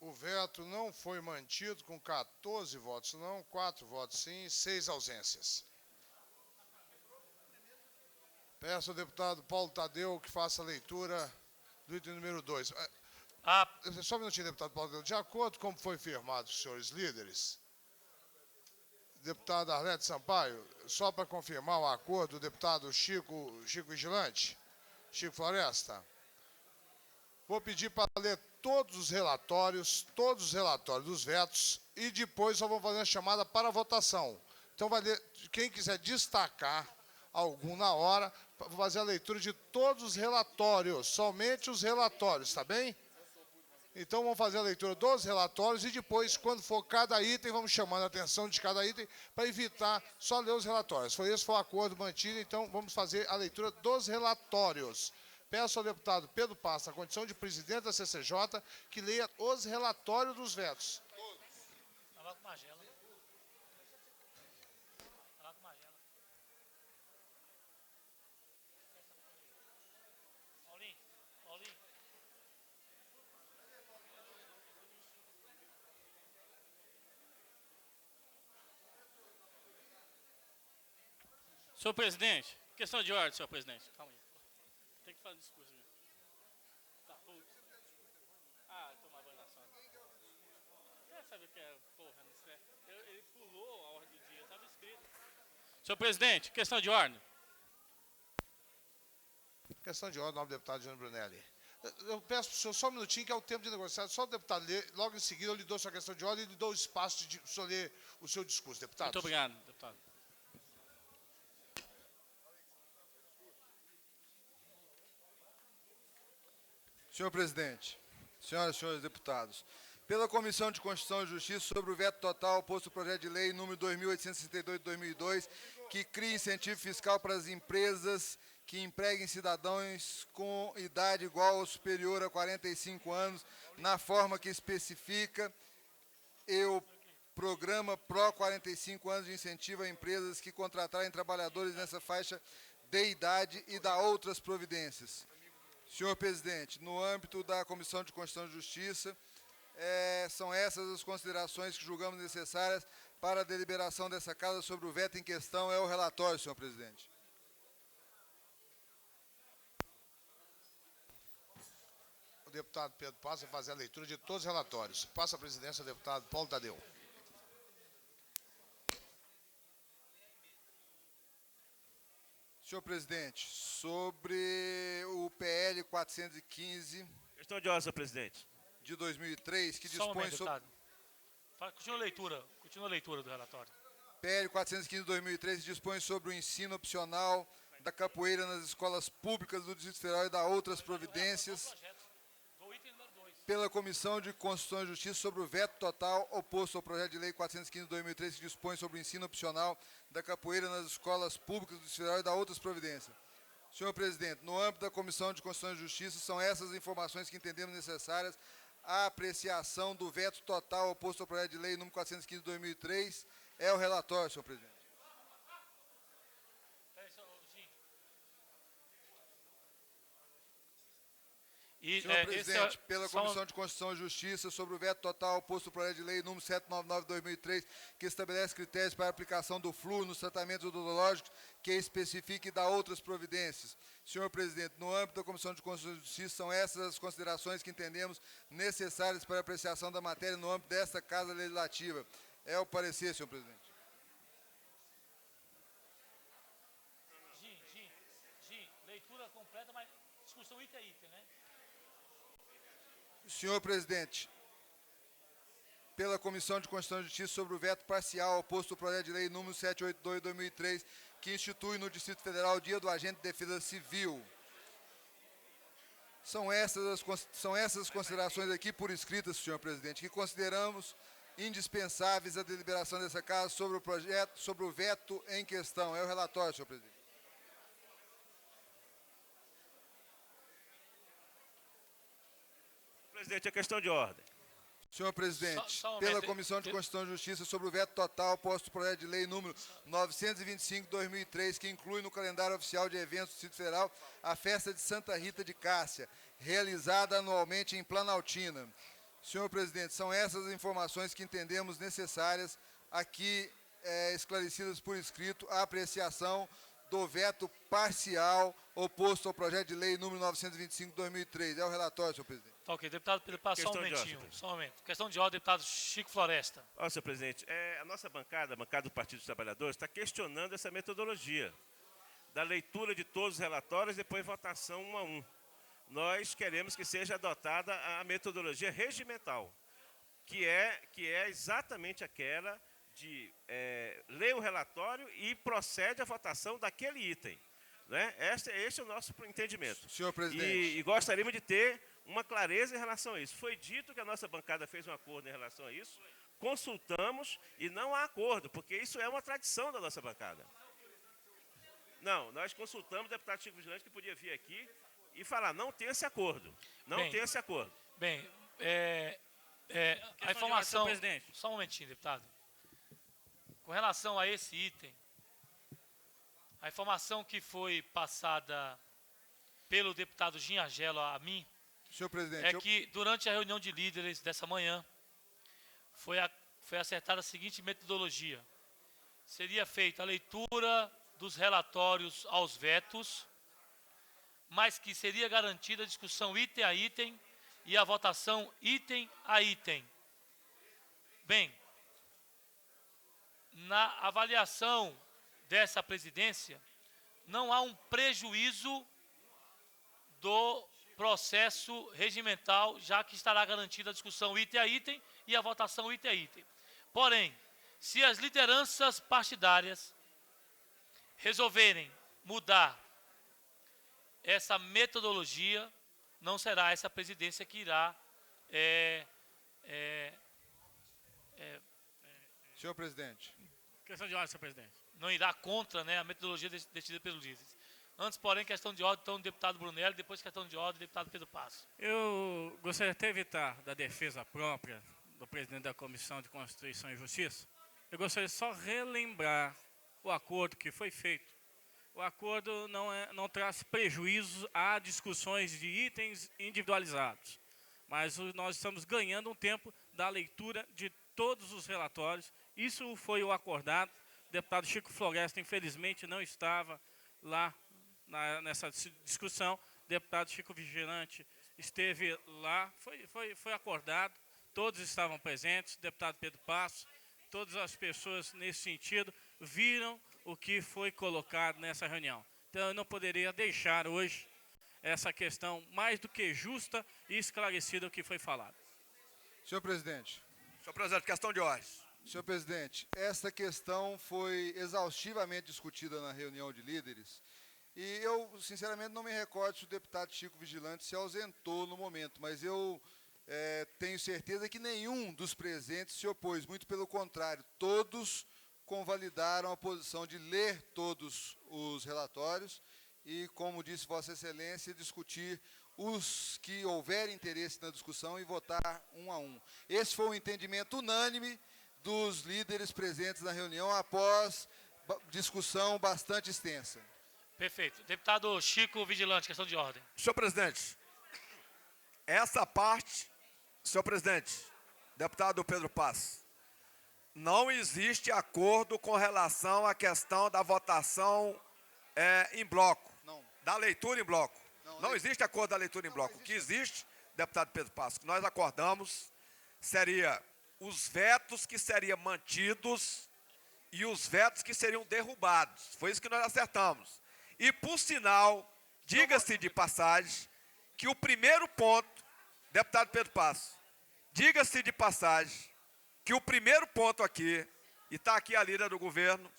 O veto não foi mantido com 14 votos não, 4 votos sim, 6 ausências. Peço ao deputado Paulo Tadeu que faça a leitura do item número 2. Só um minutinho, deputado Paulo Tadeu. De acordo com como foi firmado, senhores líderes, deputado Arlete Sampaio, só para confirmar o acordo, o deputado Chico Vigilante, Chico Floresta, vou pedir para ler todos os relatórios dos vetos e depois só vamos fazer uma chamada para votação. Então, vai ler, quem quiser destacar algum na hora, vou fazer a leitura de todos os relatórios, somente os relatórios, tá bem? Então, vamos fazer a leitura dos relatórios e depois, quando for cada item, vamos chamando a atenção de cada item para evitar só ler os relatórios. Esse foi o acordo mantido, então vamos fazer a leitura dos relatórios. Peço ao deputado Pedro Pasta, na condição de presidente da CCJ, que leia os relatórios dos vetos. Senhor presidente, questão de ordem, senhor presidente. Calma aí. Tem que fazer discurso mesmo. Tá, putz. Tomar banho na sola. Quer saber o que é, porra, não sei. Ele pulou a ordem do dia, estava escrito. Senhor presidente, questão de ordem. Questão de ordem, nobre deputado Jânio Brunelli. Eu peço para o senhor só um minutinho, que é o tempo de negociar. Só o deputado ler, logo em seguida eu lhe dou sua questão de ordem e lhe dou o espaço de o senhor ler o seu discurso, deputado. Muito obrigado, deputado. Senhor presidente, senhoras e senhores deputados, pela Comissão de Constituição e Justiça sobre o veto total oposto ao projeto de lei número 2862 de 2002, que cria incentivo fiscal para as empresas que empreguem cidadãos com idade igual ou superior a 45 anos, na forma que especifica, e o programa PRO 45 anos de incentivo a empresas que contratarem trabalhadores nessa faixa de idade e da outras providências. Senhor presidente, no âmbito da Comissão de Constituição e Justiça, são essas as considerações que julgamos necessárias para a deliberação dessa casa sobre o veto em questão. É o relatório, senhor presidente. O deputado Pedro Passa vai fazer a leitura de todos os relatórios. Passa a presidência ao deputado Paulo Tadeu. Senhor presidente, sobre o PL 415... Questão de ordem, senhor presidente. De 2003, que Só um dispõe momento, sobre... deputado. Continua a leitura do relatório. PL 415 de 2003, que dispõe sobre o ensino opcional da capoeira nas escolas públicas do Distrito Federal e da outras providências. Pela Comissão de Constituição e Justiça sobre o veto total oposto ao projeto de lei 415 de 2003, que dispõe sobre o ensino opcional da capoeira nas escolas públicas do Distrito Federal e da outras providências. Senhor presidente, no âmbito da Comissão de Constituição e Justiça, são essas informações que entendemos necessárias à apreciação do veto total oposto ao projeto de lei número 415 de 2003. É o relatório, senhor presidente. Senhor presidente, pela Comissão de Constituição e Justiça sobre o veto total oposto ao projeto de lei número 799 de 2003, que estabelece critérios para a aplicação do flúor nos tratamentos odontológicos, que especifique e dá outras providências. Senhor presidente, no âmbito da Comissão de Constituição e Justiça, são essas as considerações que entendemos necessárias para a apreciação da matéria no âmbito desta Casa Legislativa. É o parecer, senhor presidente. Leitura completa, mas discussão item a item, né? Senhor presidente, pela Comissão de Constituição e Justiça sobre o veto parcial oposto ao projeto de lei número 782 de 2003, que institui no Distrito Federal o Dia do Agente de Defesa Civil. São essas as considerações aqui por escritas, senhor presidente, que consideramos indispensáveis a deliberação dessa casa sobre o veto em questão. É o relatório, senhor presidente. Presidente, a questão de ordem. Senhor presidente, Só um pela momento. Comissão de Constituição e Justiça sobre o veto total posto ao projeto de lei número 925 de 2003, que inclui no calendário oficial de eventos do Distrito Federal a festa de Santa Rita de Cássia, realizada anualmente em Planaltina. Senhor presidente, são essas as informações que entendemos necessárias aqui esclarecidas por escrito a apreciação do veto parcial oposto ao projeto de lei número 925/2003. É o relatório, senhor presidente. Tá ok. Deputado Pedro Passos, só um Questão de momentinho. ordem, Só um momento. Questão de ordem, deputado Chico Floresta. Ó, senhor presidente, a nossa bancada, a bancada do Partido dos Trabalhadores, está questionando essa metodologia da leitura de todos os relatórios e depois votação um a um. Nós queremos que seja adotada a metodologia regimental, que é exatamente aquela de ler o relatório e procede à votação daquele item. Né? Este é o nosso entendimento. Senhor presidente. E gostaríamos de ter uma clareza em relação a isso. Foi dito que a nossa bancada fez um acordo em relação a isso, consultamos e não há acordo, porque isso é uma tradição da nossa bancada. Não, nós consultamos o deputado Chico Vigilante, que podia vir aqui e falar, não tem esse acordo, não tem esse acordo. Bem, a informação... Senhor presidente. Só um momentinho, deputado. Com relação a esse item, a informação que foi passada pelo deputado Ginhagelo a mim, Senhor presidente, que durante a reunião de líderes dessa manhã, foi acertada a seguinte metodologia. Seria feita a leitura dos relatórios aos vetos, mas que seria garantida a discussão item a item e a votação item a item. Bem, na avaliação dessa presidência, não há um prejuízo do processo regimental, já que estará garantida a discussão item a item e a votação item a item. Porém, se as lideranças partidárias resolverem mudar essa metodologia, não será essa presidência que irá senhor presidente. Questão de ordem, senhor presidente. não irá contra, né, a metodologia decidida pelos líderes. Antes, porém, questão de ordem, então, o deputado Brunelli, depois questão de ordem, o deputado Pedro Passos. Eu gostaria até de evitar da defesa própria do presidente da Comissão de Constituição e Justiça. Eu gostaria só relembrar o acordo que foi feito. O acordo não traz prejuízo a discussões de itens individualizados, mas nós estamos ganhando um tempo da leitura de todos os relatórios. Isso foi o acordado. O deputado Chico Floresta, infelizmente, não estava lá nessa discussão. O deputado Chico Vigilante esteve lá, foi acordado, todos estavam presentes, o deputado Pedro Passos, todas as pessoas nesse sentido viram o que foi colocado nessa reunião. Então, eu não poderia deixar hoje essa questão mais do que justa e esclarecida o que foi falado. Senhor presidente. Senhor presidente, questão de ordem. Senhor presidente, esta questão foi exaustivamente discutida na reunião de líderes e eu, sinceramente, não me recordo se o deputado Chico Vigilante se ausentou no momento, mas eu tenho certeza que nenhum dos presentes se opôs, muito pelo contrário, todos convalidaram a posição de ler todos os relatórios e, como disse Vossa Excelência, discutir os que houver interesse na discussão e votar um a um. Esse foi um entendimento unânime dos líderes presentes na reunião após discussão bastante extensa. Perfeito. Deputado Chico Vigilante, questão de ordem. Senhor presidente, essa parte, senhor presidente, deputado Pedro Passos, não existe acordo com relação à questão da votação em bloco, da leitura em bloco. Não existe acordo da leitura em bloco. O que existe, deputado Pedro Passos, que nós acordamos, seria os vetos que seriam mantidos e os vetos que seriam derrubados. Foi isso que nós acertamos. E, por sinal, diga-se de passagem, que o primeiro ponto, deputado Pedro Passos, diga-se de passagem, que o primeiro ponto aqui, e está aqui a líder do governo,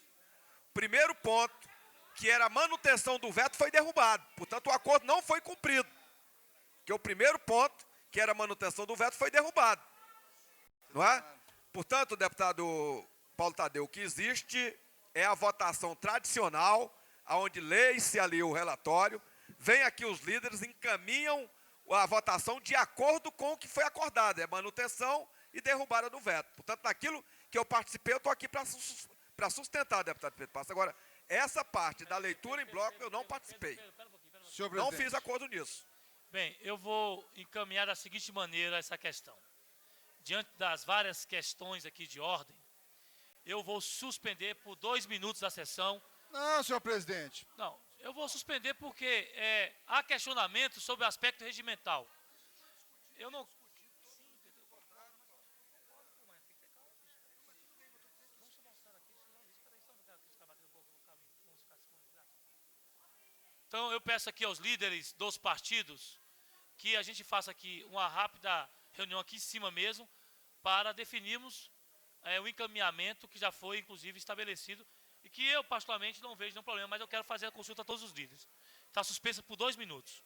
o primeiro ponto, que era a manutenção do veto, foi derrubado. Portanto, o acordo não foi cumprido. Porque o primeiro ponto, que era a manutenção do veto, foi derrubado. Não é? Portanto, deputado Paulo Tadeu, o que existe é a votação tradicional, onde lê-se ali o relatório, vem aqui os líderes, encaminham a votação de acordo com o que foi acordado, é manutenção e derrubada do veto. Portanto, naquilo que eu participei, eu estou aqui para sustentar, deputado Pedro Passos. Agora, essa parte da leitura em bloco, eu não participei. Não fiz acordo nisso. Bem, eu vou encaminhar da seguinte maneira essa questão. diante das várias questões aqui de ordem, eu vou suspender por 2 minutos a sessão. Não, senhor presidente. Não, eu vou suspender porque há questionamento sobre o aspecto regimental. Eu não... Então, eu peço aqui aos líderes dos partidos que a gente faça aqui uma rápida reunião aqui em cima mesmo para definirmos o encaminhamento que já foi, inclusive, estabelecido e que eu, particularmente, não vejo nenhum problema, mas eu quero fazer a consulta a todos os líderes. Está suspensa por 2 minutos.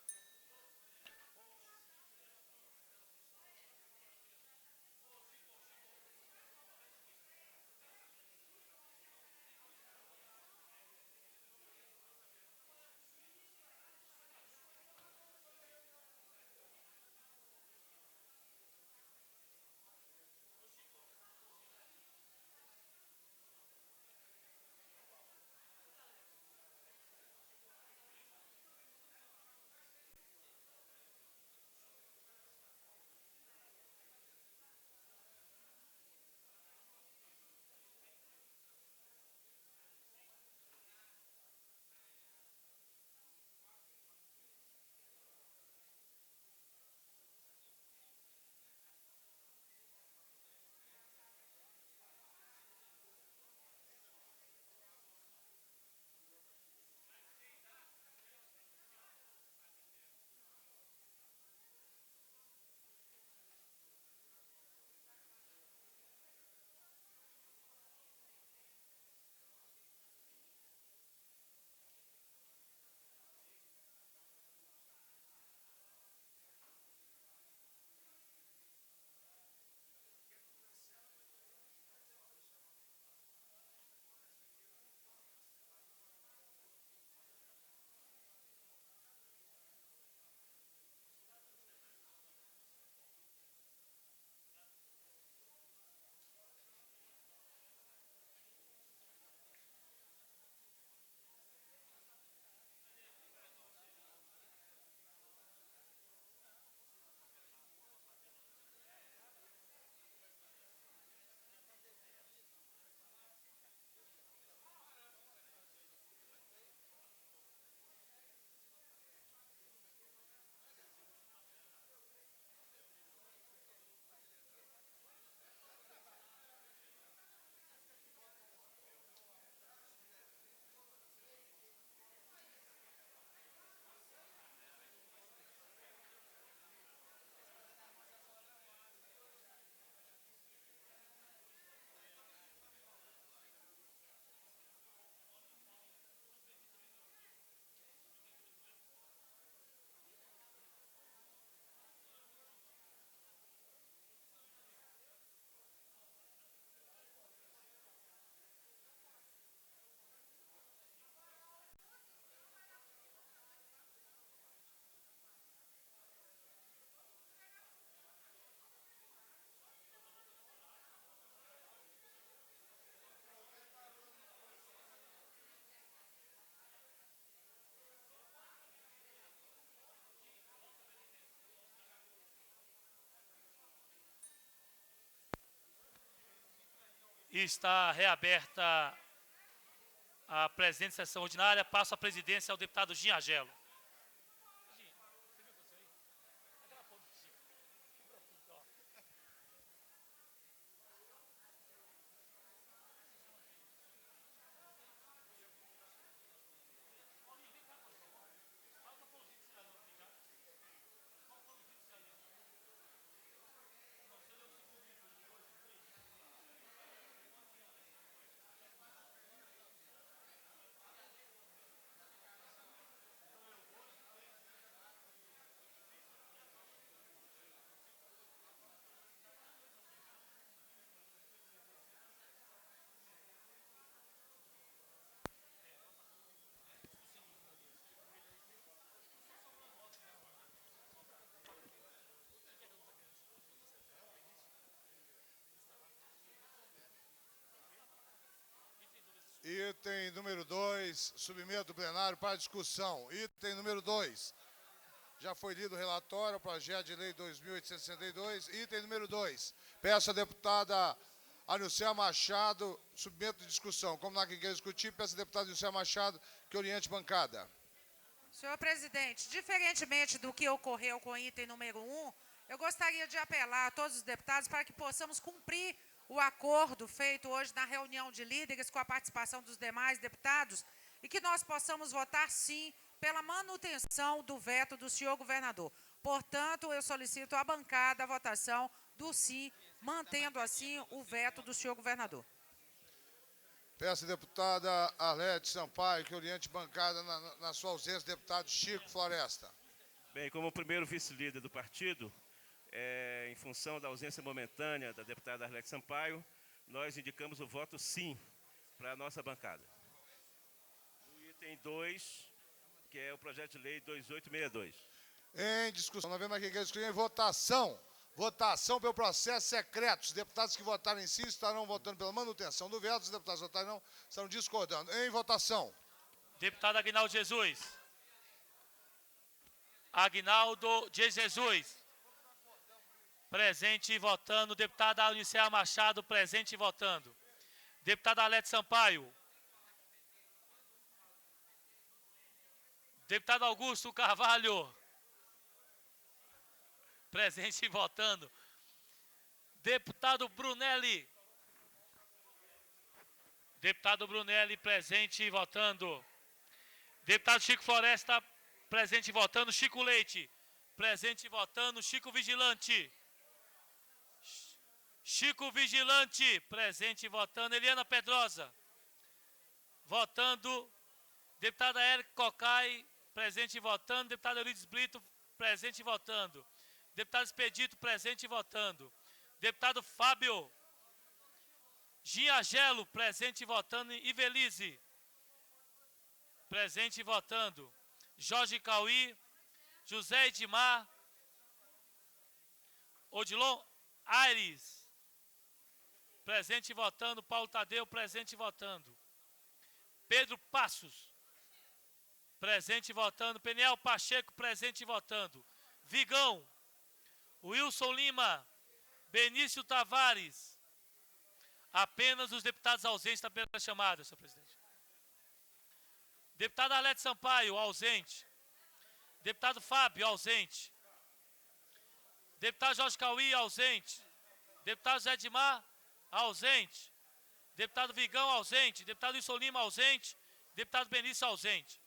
Está reaberta a presente sessão ordinária. Passo a presidência ao deputado Giangelo. Item número 2, submeto o plenário para discussão. Item número 2, Já foi lido o relatório, o projeto de lei 2.862, item número 2. Peço à deputada Anilcia Machado, submeto de discussão. Como não há quem queira discutir, peço à deputada Anilcia Machado que oriente bancada. Senhor presidente, diferentemente do que ocorreu com o item número 1, eu gostaria de apelar a todos os deputados para que possamos cumprir o acordo feito hoje na reunião de líderes com a participação dos demais deputados e que nós possamos votar sim pela manutenção do veto do senhor governador. Portanto, eu solicito à bancada a votação do sim, mantendo assim o veto do senhor governador. Peço à deputada Arlete Sampaio que oriente bancada na sua ausência, deputado Chico Floresta. Bem, como primeiro vice-líder do partido, em função da ausência momentânea da deputada Arlete Sampaio, nós indicamos o voto sim para a nossa bancada. O item 2, que é o projeto de lei 2862. Em discussão, não havendo aqui quem discutir, em votação. Votação pelo processo secreto. Os deputados que votarem sim estarão votando pela manutenção do veto, os deputados que votarem não estarão discordando. Em votação. Deputado Aguinaldo Jesus. Aguinaldo de Jesus. Presente e votando. Deputada Anilcia Machado, presente e votando. Deputada Arlete Sampaio. Deputado Augusto Carvalho. Presente e votando. Deputado Brunelli. Deputado Brunelli, presente e votando. Deputado Chico Floresta, presente e votando. Chico Leite, presente e votando. Chico Vigilante. Chico Vigilante, presente e votando. Eliana Pedrosa, votando. Deputada Érica Cocai, presente e votando. Deputado Eurides Brito, presente e votando. Deputado Expedito, presente e votando. Deputado Fábio Giagelo, presente e votando. Ivelise, presente e votando. Jorge Cauí, José Edmar, Odilon Aires, presente e votando. Paulo Tadeu, presente e votando. Pedro Passos, presente e votando. Peniel Pacheco, presente e votando. Vigão, Wilson Lima, Benício Tavares. Apenas os deputados ausentes da primeira chamada, senhor presidente. Deputada Arlete Sampaio, ausente. Deputado Fábio, ausente. Deputado Jorge Cauí, ausente. Deputado Zé Edmar, ausente. Deputado Vigão, ausente. Deputado Wilson Lima, ausente. Deputado Benício, ausente.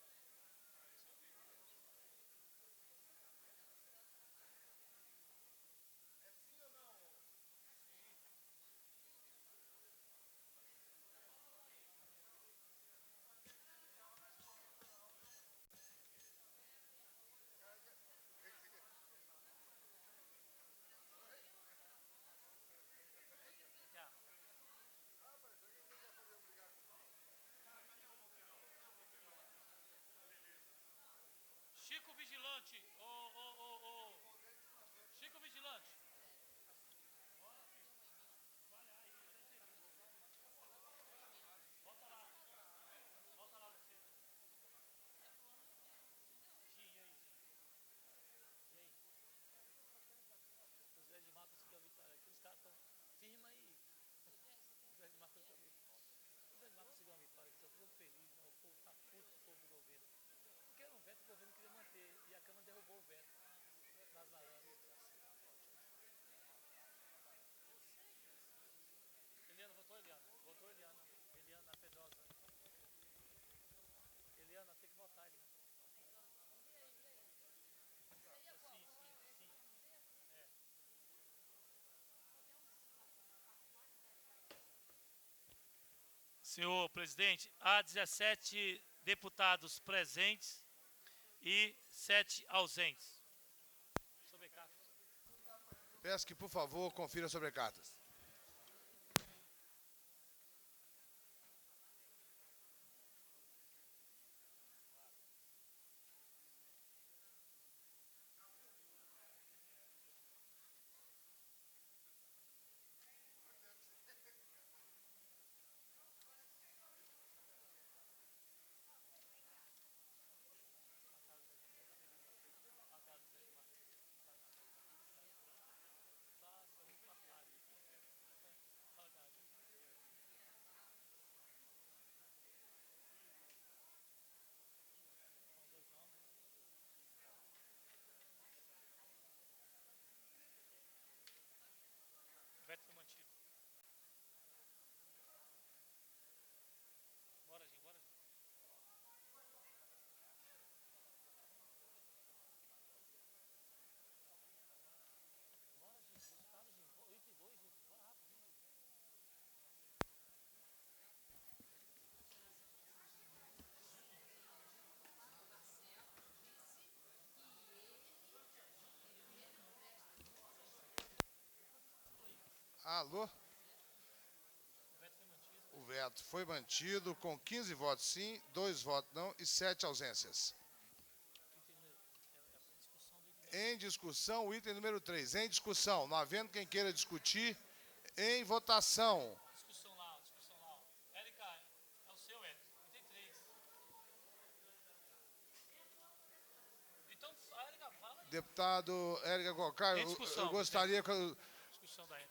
Chico Vigilante, Chico Vigilante. Volta lá você. Gi, e aí? E aí? O Zé de Mar conseguiu a vitória. Aqueles caras estão firmes aí. O Zé de Mar conseguiu a vitória. O Zé de Mar conseguiu a vitória. Estou todo feliz, né? O povo está puto com o povo do governo. Porque era um veto que o governo queria manter. E a Câmara derrubou o veto das varandas. Eliana, votou Eliana? Votou Eliana. Eliana Pedrosa. Eliana, tem que votar, Eliana. Sim. É. Senhor presidente, há 17 deputados presentes e 7 ausentes. Sobrecartas. Peço que, por favor, confira sobre cartas. Alô? O veto foi mantido com 15 votos sim, 2 votos não e 7 ausências. Em discussão, o item número 3. Em discussão, não havendo quem queira discutir, em votação. Discussão lá. Érica, é o seu, Érica. Tem 3. Então, Érica, fala aí. Deputado Érica Cocai, eu gostaria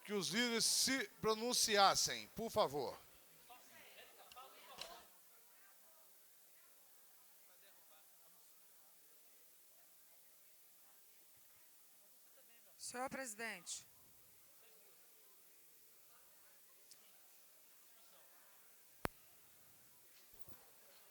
que os líderes se pronunciassem, por favor. Senhor presidente.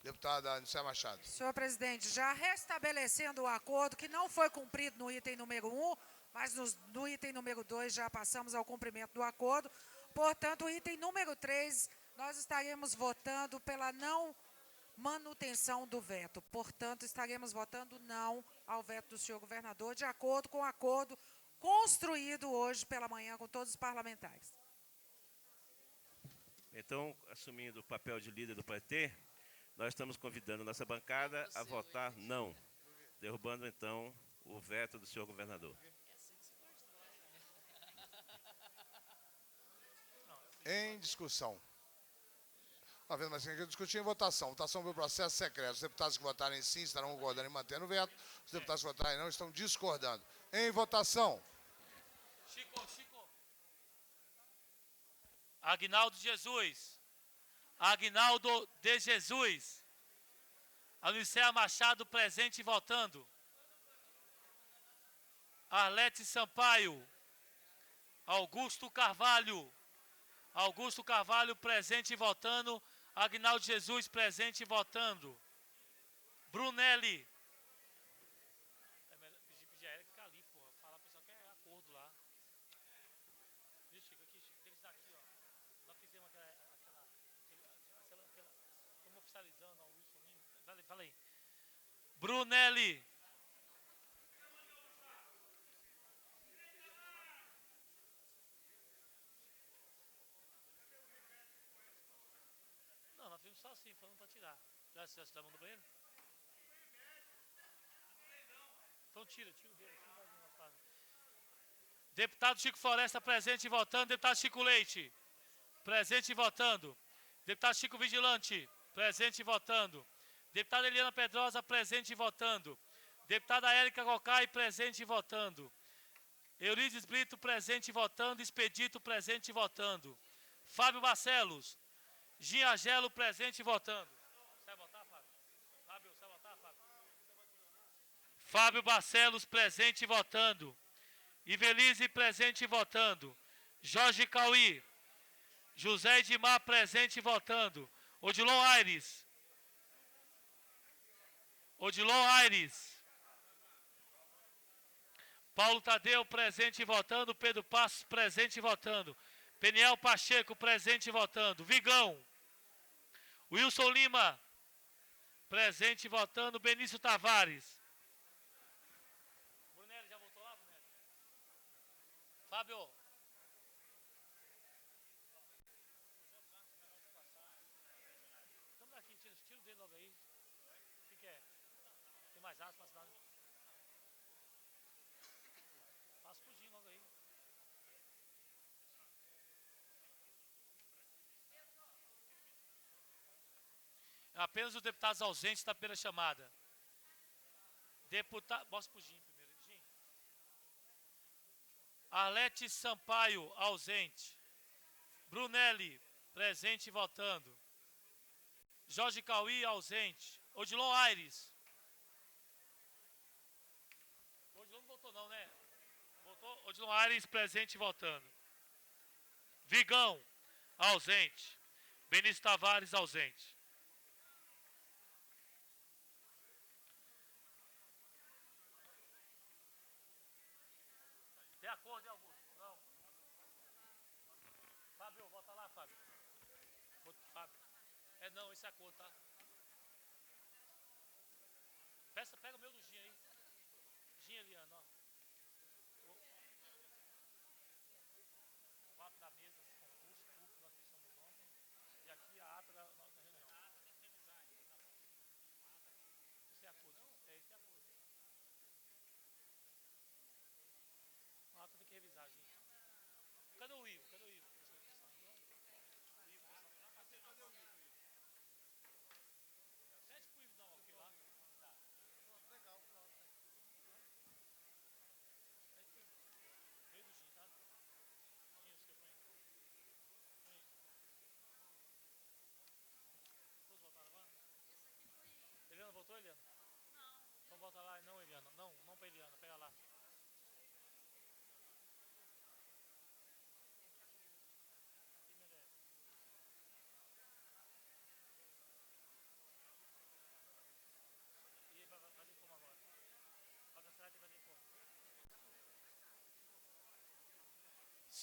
Deputada Anicé Machado. Senhor presidente, já restabelecendo o acordo que não foi cumprido no item número 1, mas no item número 2 já passamos ao cumprimento do acordo. Portanto, o item número 3, nós estaremos votando pela não manutenção do veto. Portanto, estaremos votando não ao veto do senhor governador, de acordo com o acordo construído hoje pela manhã com todos os parlamentares. Então, assumindo o papel de líder do PT, nós estamos convidando nossa bancada a votar não, derrubando, então, o veto do senhor governador. Em discussão. Não havendo mais ninguém discutir, em votação. Votação pelo processo secreto. Os deputados que votarem sim estarão concordando em manter o veto. Os deputados que votarem não estão discordando. Em votação. Chico. Aguinaldo Jesus. Aguinaldo de Jesus. Anicé Machado presente e votando. Arlete Sampaio. Augusto Carvalho. Augusto Carvalho presente e votando. Aguinaldo Jesus presente e votando. Brunelli. É melhor pedir a Érica ficar ali, porra. Falar pro pessoal que é acordo lá. Chico, aqui, Chico. Tem que estar aqui, ó. Nós fizemos aquela como oficializando o Wilson Lima. Fala aí. Brunelli. Não, nós fizemos só assim, falando para tirar. Já se dá a mão do banheiro? Então tira o dedo. Deputado Chico Floresta presente e votando. Deputado Chico Leite presente e votando. Deputado Chico Vigilante presente e votando. Deputada Eliana Pedrosa presente e votando. Deputada Érica Cocai presente e votando. Eurides Brito presente e votando. Expedito presente e votando. Fábio Barcelos. Giangelo presente e votando. Você vai votar, Fábio? Fábio, você vai votar, Fábio? Fábio Barcelos presente e votando. Ivelise presente e votando. Jorge Cauí. José Edmar presente e votando. Odilon Aires. Odilon Aires. Paulo Tadeu presente e votando. Pedro Passos presente e votando. Peniel Pacheco presente e votando. Vigão. Wilson Lima presente e votando. Benício Tavares. Brunelli, já votou lá, Brunelli? Fábio. Estamos aqui, tira o dedo logo aí. O que é? Tem mais aspas para cidade? Passa o pudim logo aí. Apenas os deputados ausentes da primeira chamada. Deputado. Mostra pro Gim primeiro. Gim. Arlete Sampaio, ausente. Brunelli, presente e votando. Jorge Cauí, ausente. Odilon Aires. Odilon não votou não, né? Votou? Odilon Aires, presente e votando. Vigão, ausente. Benício Tavares, ausente. Tem acordo, Augusto? Não. Fábio, volta lá, Fábio. Fábio. É não, esse acordo, tá? Pega o meu do Gin aí. Gin, Eliana, ó. O voto da mesa.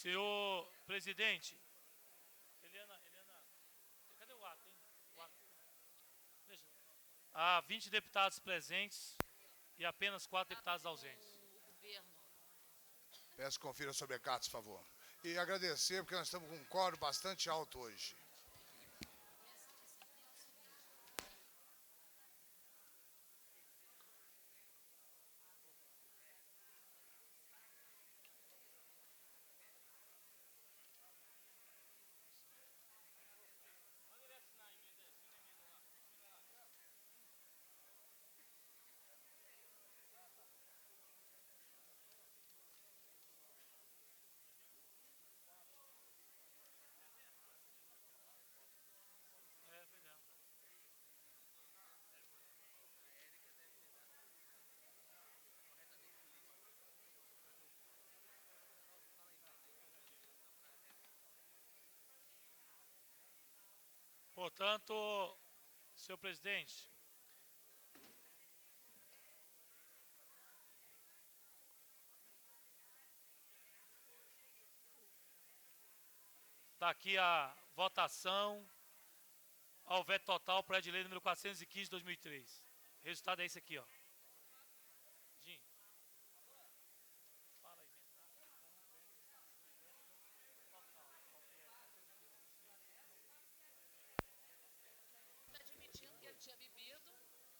Senhor presidente, cadê o ato, hein? Há 20 deputados presentes e apenas 4 deputados ausentes. Peço que confira sobre a carta, por favor. E agradecer, porque nós estamos com um quórum bastante alto hoje. Portanto, senhor presidente, está aqui a votação ao veto total, projeto de lei número 415 de 2003. O resultado é esse aqui, ó. Jim. Fala aí, Está admitindo que ele tinha bebido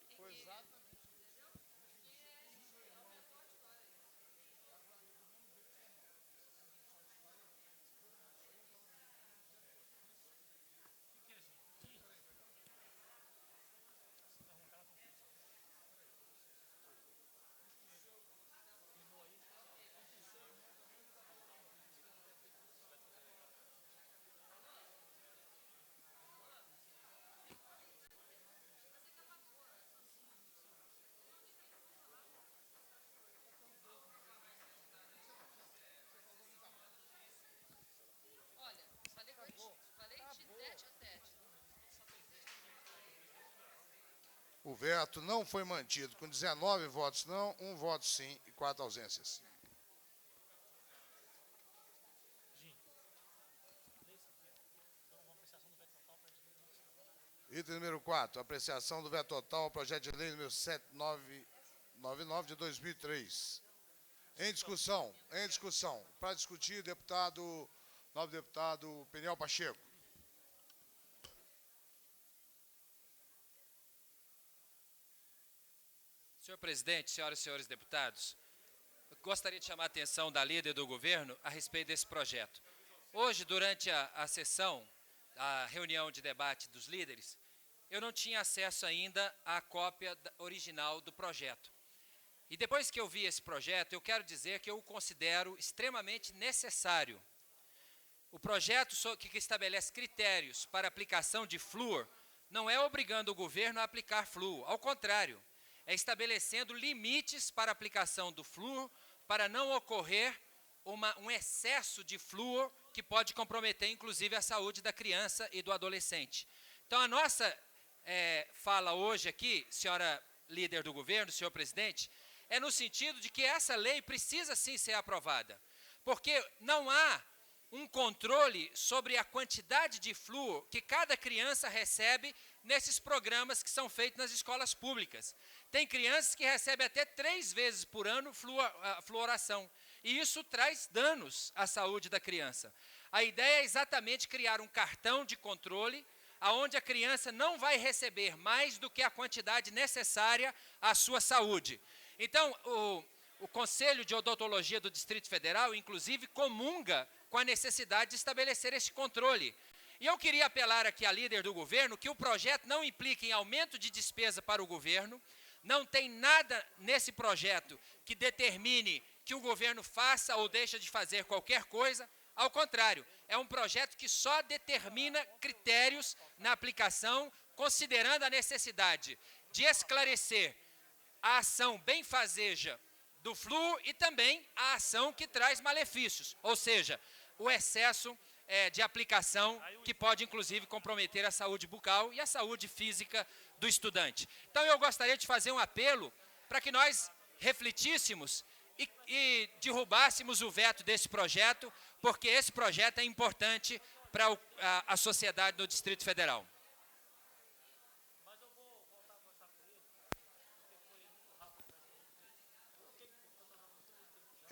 e que... Exatamente. Olha, falei tete a tete. O veto não foi mantido, com 19 votos não, 1 voto sim e 4 ausências. Item número 4, apreciação do veto total ao projeto de lei número 7999 de 2003. Em discussão, para discutir, nobre deputado Peniel Pacheco. Senhor presidente, senhoras e senhores deputados, eu gostaria de chamar a atenção da líder do governo a respeito desse projeto. Hoje, durante a sessão, a reunião de debate dos líderes, eu não tinha acesso ainda à cópia original do projeto. E depois que eu vi esse projeto, eu quero dizer que eu o considero extremamente necessário. O projeto que estabelece critérios para aplicação de flúor não é obrigando o governo a aplicar flúor, ao contrário, é estabelecendo limites para a aplicação do flúor para não ocorrer um excesso de flúor que pode comprometer, inclusive, a saúde da criança e do adolescente. Então, a nossa fala hoje aqui, senhora líder do governo, senhor presidente, é no sentido de que essa lei precisa sim ser aprovada, porque não há um controle sobre a quantidade de flúor que cada criança recebe nesses programas que são feitos nas escolas públicas. Tem crianças que recebem até 3 vezes por ano fluoração, e isso traz danos à saúde da criança. A ideia é exatamente criar um cartão de controle aonde a criança não vai receber mais do que a quantidade necessária à sua saúde. Então, o Conselho de Odontologia do Distrito Federal, inclusive, comunga com a necessidade de estabelecer esse controle. E eu queria apelar aqui à líder do governo que o projeto não implique em aumento de despesa para o governo, não tem nada nesse projeto que determine que o governo faça ou deixe de fazer qualquer coisa. Ao contrário, é um projeto que só determina critérios na aplicação, considerando a necessidade de esclarecer a ação benfazeja do flúor e também a ação que traz malefícios, ou seja, o excesso de aplicação que pode, inclusive, comprometer a saúde bucal e a saúde física do estudante. Então, eu gostaria de fazer um apelo para que nós refletíssemos e derrubássemos o veto desse projeto, porque esse projeto é importante para a sociedade do Distrito Federal.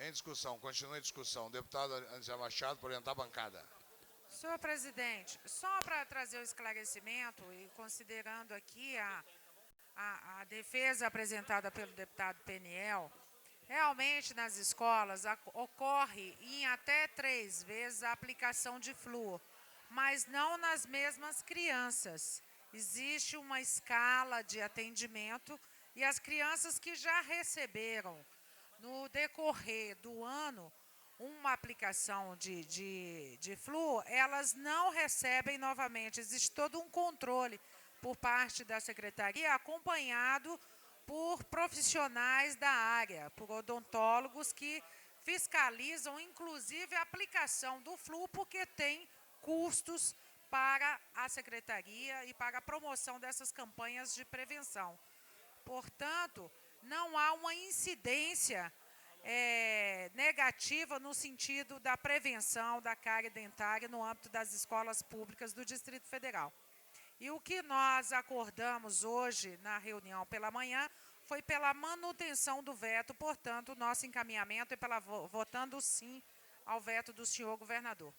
Em discussão, continua em discussão. Deputado Anísia Machado, por orientar a bancada. Senhor presidente, só para trazer o esclarecimento e considerando aqui a defesa apresentada pelo deputado Peniel, realmente nas escolas ocorre em até 3 vezes a aplicação de flúor, mas não nas mesmas crianças. Existe uma escala de atendimento e as crianças que já receberam no decorrer do ano uma aplicação de flúor, elas não recebem novamente. Existe todo um controle por parte da secretaria, acompanhado por profissionais da área, por odontólogos que fiscalizam, inclusive, a aplicação do flúor, porque tem custos para a secretaria e para a promoção dessas campanhas de prevenção. Portanto, não há uma incidência negativa no sentido da prevenção da cárie dentária no âmbito das escolas públicas do Distrito Federal. E o que nós acordamos hoje na reunião pela manhã foi pela manutenção do veto, portanto, o nosso encaminhamento é votando sim ao veto do senhor governador.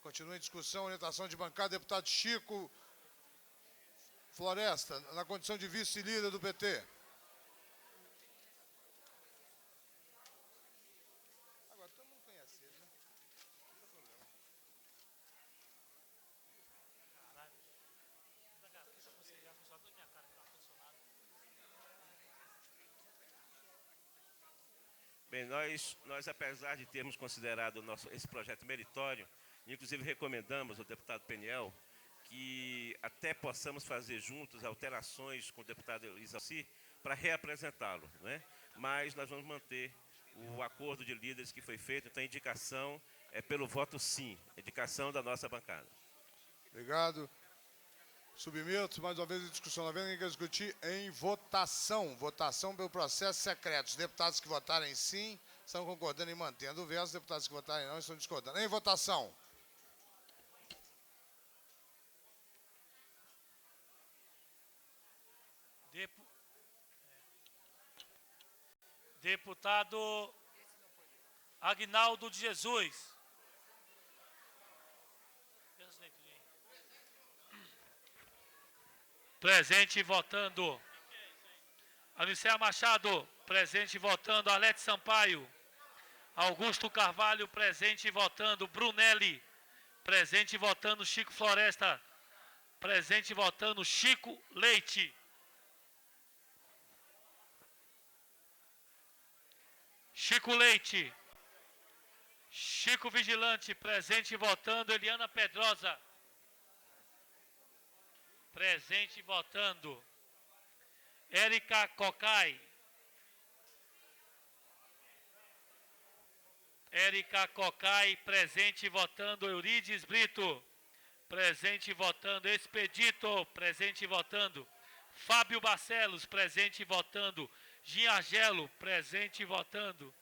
Continua em discussão, orientação de bancada, deputado Chico Floresta, na condição de vice-líder do PT. Agora, todo mundo conhece ele, né? Bem, nós apesar de termos considerado esse projeto meritório, inclusive recomendamos ao deputado Peniel que até possamos fazer juntos alterações com o deputado Isalci para reapresentá-lo, né? Mas nós vamos manter o acordo de líderes que foi feito, então a indicação é pelo voto sim, indicação da nossa bancada. Obrigado. Submeto mais uma vez em discussão. Não havendo ninguém quer discutir em votação. Votação pelo processo secreto. Os deputados que votarem sim estão concordando em mantendo o veto. Os deputados que votarem não estão discordando. Em votação. Deputado Aguinaldo de Jesus. Presente votando. Anísia Machado, presente votando. Alete Sampaio. Augusto Carvalho, presente votando. Brunelli, presente votando. Chico Floresta, presente votando. Chico Leite. Chico Leite. Chico Vigilante, presente votando. Eliana Pedrosa, presente votando. Érica Cocai. Érica Cocai, presente votando. Eurides Brito, presente votando. Expedito, presente votando. Fábio Barcelos, presente votando. Giangelo, presente votando.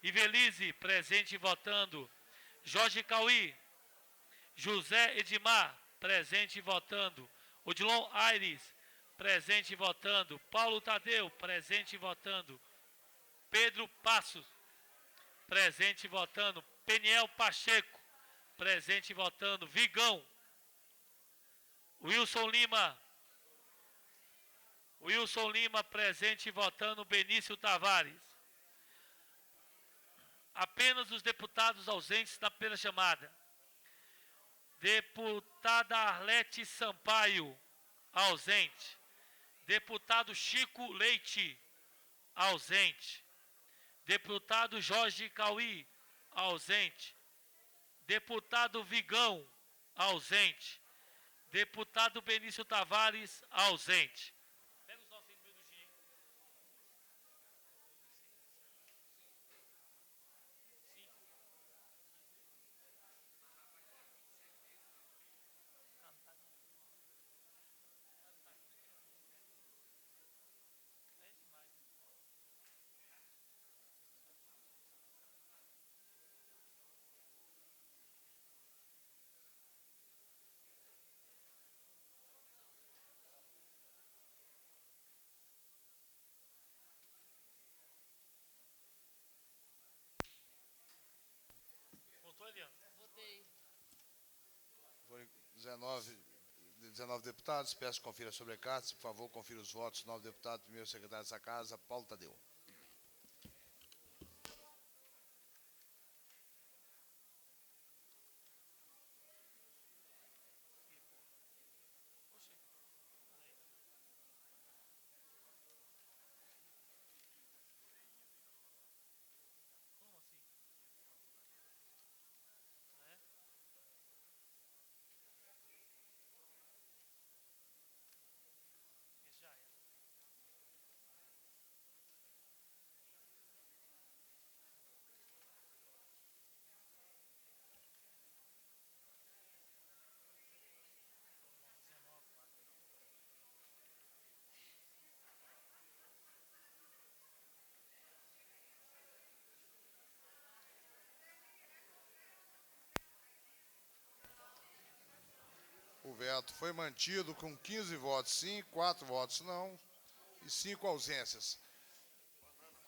Ivelise, presente votando. Jorge Cauí. José Edmar, presente votando. Odilon Aires, presente votando. Paulo Tadeu, presente votando. Pedro Passos, presente votando. Peniel Pacheco, presente votando. Vigão. Wilson Lima, presente votando. Benício Tavares. Apenas os deputados ausentes na primeira chamada. Deputada Arlete Sampaio, ausente. Deputado Chico Leite, ausente. Deputado Jorge Cauí, ausente. Deputado Vigão, ausente. Deputado Benício Tavares, ausente. Pega os nossos minutinhos. Votou, Eliane? Votei. Foram 19 deputados. Peço que confira sobre a carta. Por favor, confira os votos. 9 deputados, primeiro secretário dessa casa, Paulo Tadeu. Como assim? É? Esse já era. O veto foi mantido com 15 votos sim, 4 votos não e 5 ausências.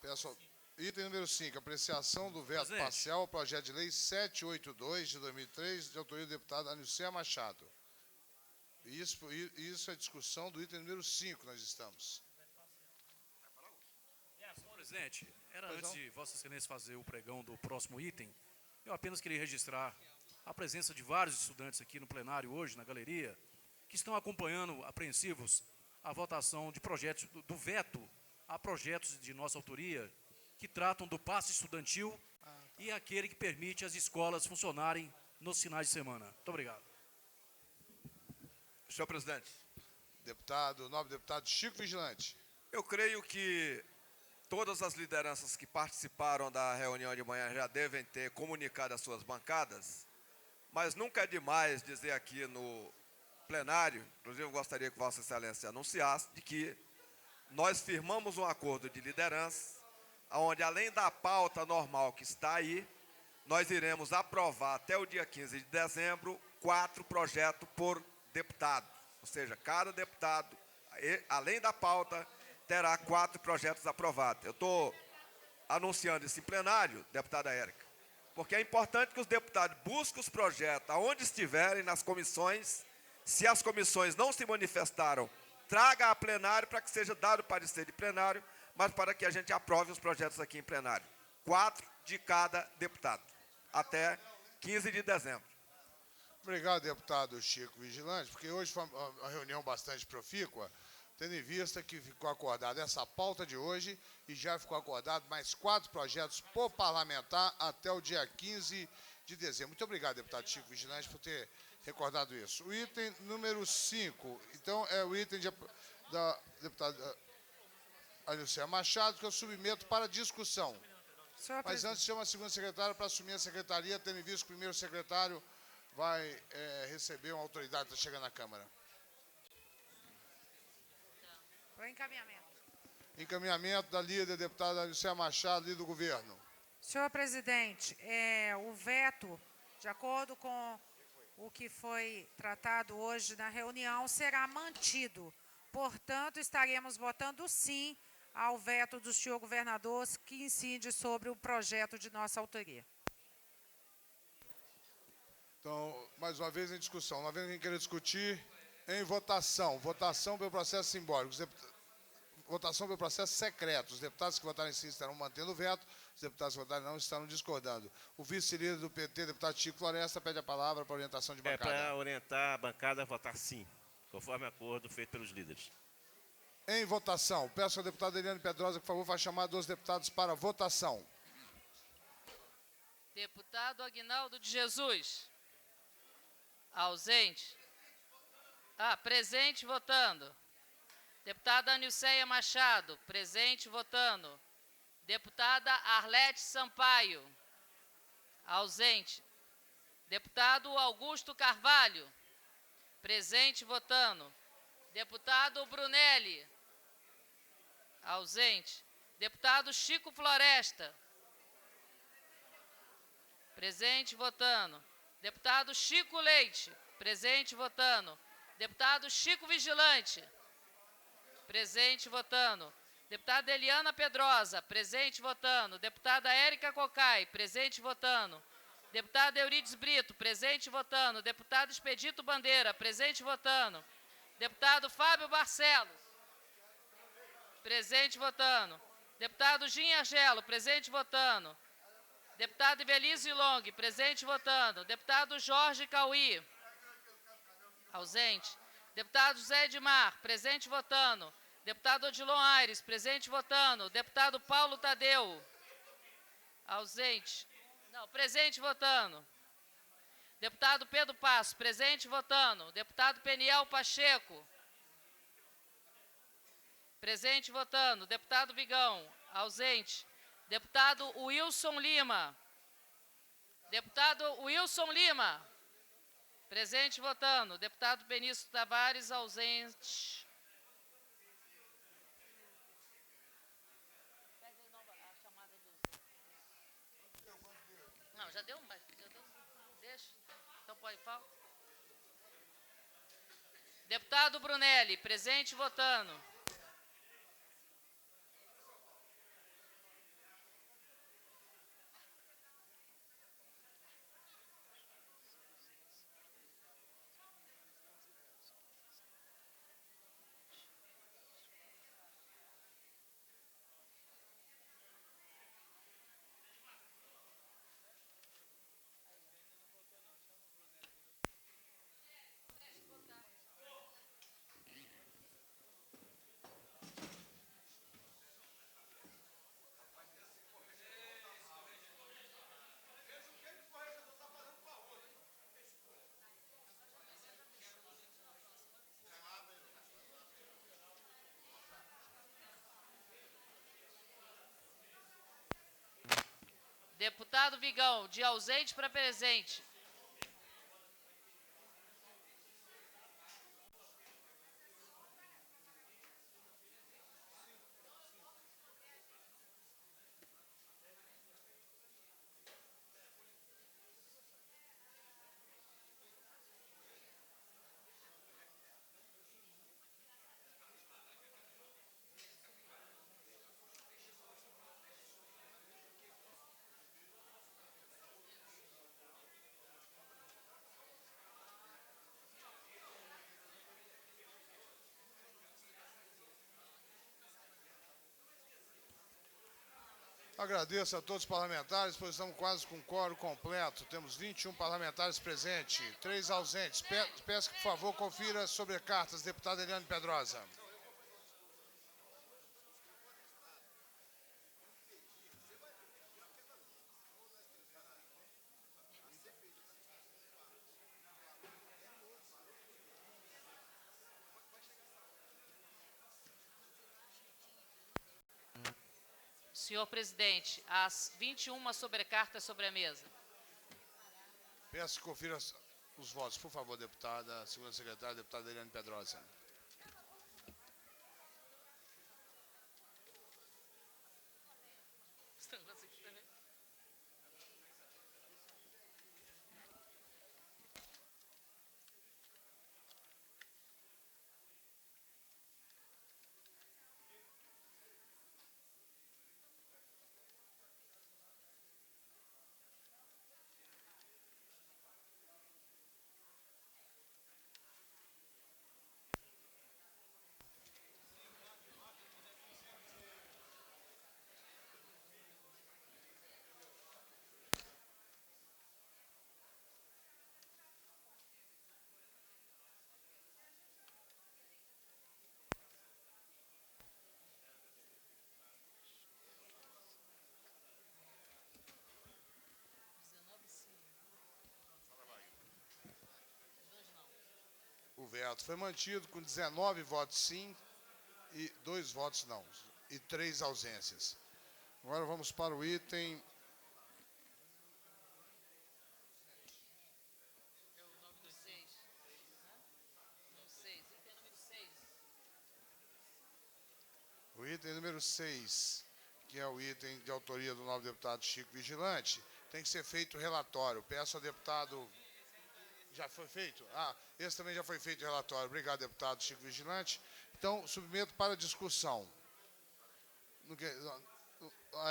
Peço, item número 5, apreciação do veto Presidente. parcial ao projeto de lei 782 de 2003, de autoria do deputado Anilcer Machado. Isso é discussão do item número 5, nós estamos. Senhor presidente, era Pois antes não? de Vossa Excelência fazer o pregão do próximo item, eu apenas queria registrar a presença de vários estudantes aqui no plenário hoje, na galeria, que estão acompanhando, apreensivos, a votação de projetos, do veto a projetos de nossa autoria, que tratam do passe estudantil e aquele que permite as escolas funcionarem nos finais de semana. Muito obrigado. Senhor presidente, Nobre deputado Chico Vigilante. eu creio que todas as lideranças que participaram da reunião de manhã já devem ter comunicado às suas bancadas, mas nunca é demais dizer aqui no plenário, inclusive eu gostaria que Vossa Excelência anunciasse, de que nós firmamos um acordo de liderança, onde além da pauta normal que está aí, nós iremos aprovar até o dia 15 de dezembro 4 projetos por deputado. Ou seja, cada deputado, além da pauta, terá 4 projetos aprovados. Eu estou anunciando isso em plenário, deputada Érica, porque é importante que os deputados busquem os projetos aonde estiverem, nas comissões. Se as comissões não se manifestaram, traga a plenário para que seja dado parecer de plenário, mas para que a gente aprove os projetos aqui em plenário. 4 de cada deputado, até 15 de dezembro. Obrigado, deputado Chico Vigilante, porque hoje foi uma reunião bastante profícua, tendo em vista que ficou acordada essa pauta de hoje e já ficou acordado mais 4 projetos por parlamentar até o dia 15 de dezembro. Muito obrigado, deputado Chico Vigilante, por ter recordado isso. O item número 5, então, é o item da deputada Anilcer Machado, que eu submeto para discussão. Mas antes, chama a segunda secretária para assumir a secretaria, tendo em vista que o primeiro secretário vai receber uma autoridade que está chegando na Câmara. Para encaminhamento. Encaminhamento da líder deputada Anilcer Machado, líder do governo. Senhor presidente, o veto, de acordo com o que foi tratado hoje na reunião, será mantido. Portanto, estaremos votando sim ao veto do senhor governador que incide sobre o projeto de nossa autoria. Então, mais uma vez em discussão. Não havendo quem queira discutir, em votação. Votação pelo processo simbólico. Votação pelo processo secreto. Os deputados que votarem sim estarão mantendo o veto. Os deputados que votarem não estarão discordando. O vice-líder do PT, deputado Chico Floresta, pede a palavra para orientação de bancada. Para orientar a bancada a votar sim, conforme acordo feito pelos líderes. Em votação. Peço ao deputado Eliane Pedrosa que, por favor, faça chamar 2 deputados para votação. Deputado Aguinaldo de Jesus. Ausente. Presente, votando. Deputada Nilceia Machado, presente, votando. Deputada Arlete Sampaio, ausente. Deputado Augusto Carvalho, presente, votando. Deputado Brunelli, ausente. Deputado Chico Floresta, presente, votando. Deputado Chico Leite, presente, votando. Deputado Chico Vigilante, presente, votando. Deputada Eliana Pedrosa, presente, votando. Deputada Érica Cocai, presente, votando. Deputado Eurides Brito, presente, votando. Deputado Expedito Bandeira, presente, votando. Deputado Fábio Barcelos, presente, votando. Deputado Gin Argelo, presente, votando. Deputado Ivelise Long, presente, votando. Deputado Jorge Cauí, ausente. Deputado José Edmar, presente, votando. Deputado Odilon Aires, presente, votando. Deputado Paulo Tadeu, ausente. Não, presente, votando. Deputado Pedro Passo, presente, votando. Deputado Peniel Pacheco, presente, votando. Deputado Vigão, ausente. Deputado Wilson Lima. Deputado Wilson Lima, presente, votando. Deputado Benício Tavares, ausente. Não, já deu, mas já deu. Deixa. Então pode falar. Deputado Brunelli, presente, votando. Deputado Vigão, de ausente para presente. Agradeço a todos os parlamentares, pois estamos quase com o quórum completo. Temos 21 parlamentares presentes, 3 ausentes. Peço que, por favor, confira as sobrecartas, deputada Eliane Pedrosa. Senhor presidente, as 21 sobrecartas sobre a mesa. Peço que confira os votos, por favor, deputada, segunda secretária, deputada Eliane Pedrosa. O veto foi mantido com 19 votos sim e 2 votos não, e 3 ausências. Agora vamos para o item... O item número 6, que é o item de autoria do novo deputado Chico Vigilante, tem que ser feito relatório. Peço ao deputado... Já foi feito? Ah, esse também já foi feito o relatório. Obrigado, deputado Chico Vigilante. Então, submeto para discussão.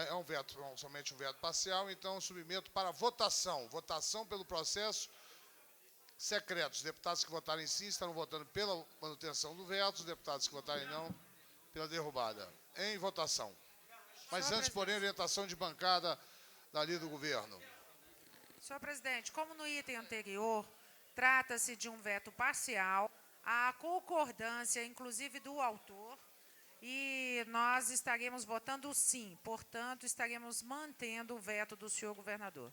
É um veto, somente um veto parcial, então submeto para votação. Votação pelo processo secreto. Os deputados que votarem sim estarão votando pela manutenção do veto, os deputados que votarem não, pela derrubada. Em votação. Mas antes, porém, orientação de bancada dali do governo. Senhor presidente, como no item anterior, trata-se de um veto parcial, há concordância, inclusive, do autor, e nós estaremos votando sim. Portanto, estaremos mantendo o veto do senhor governador.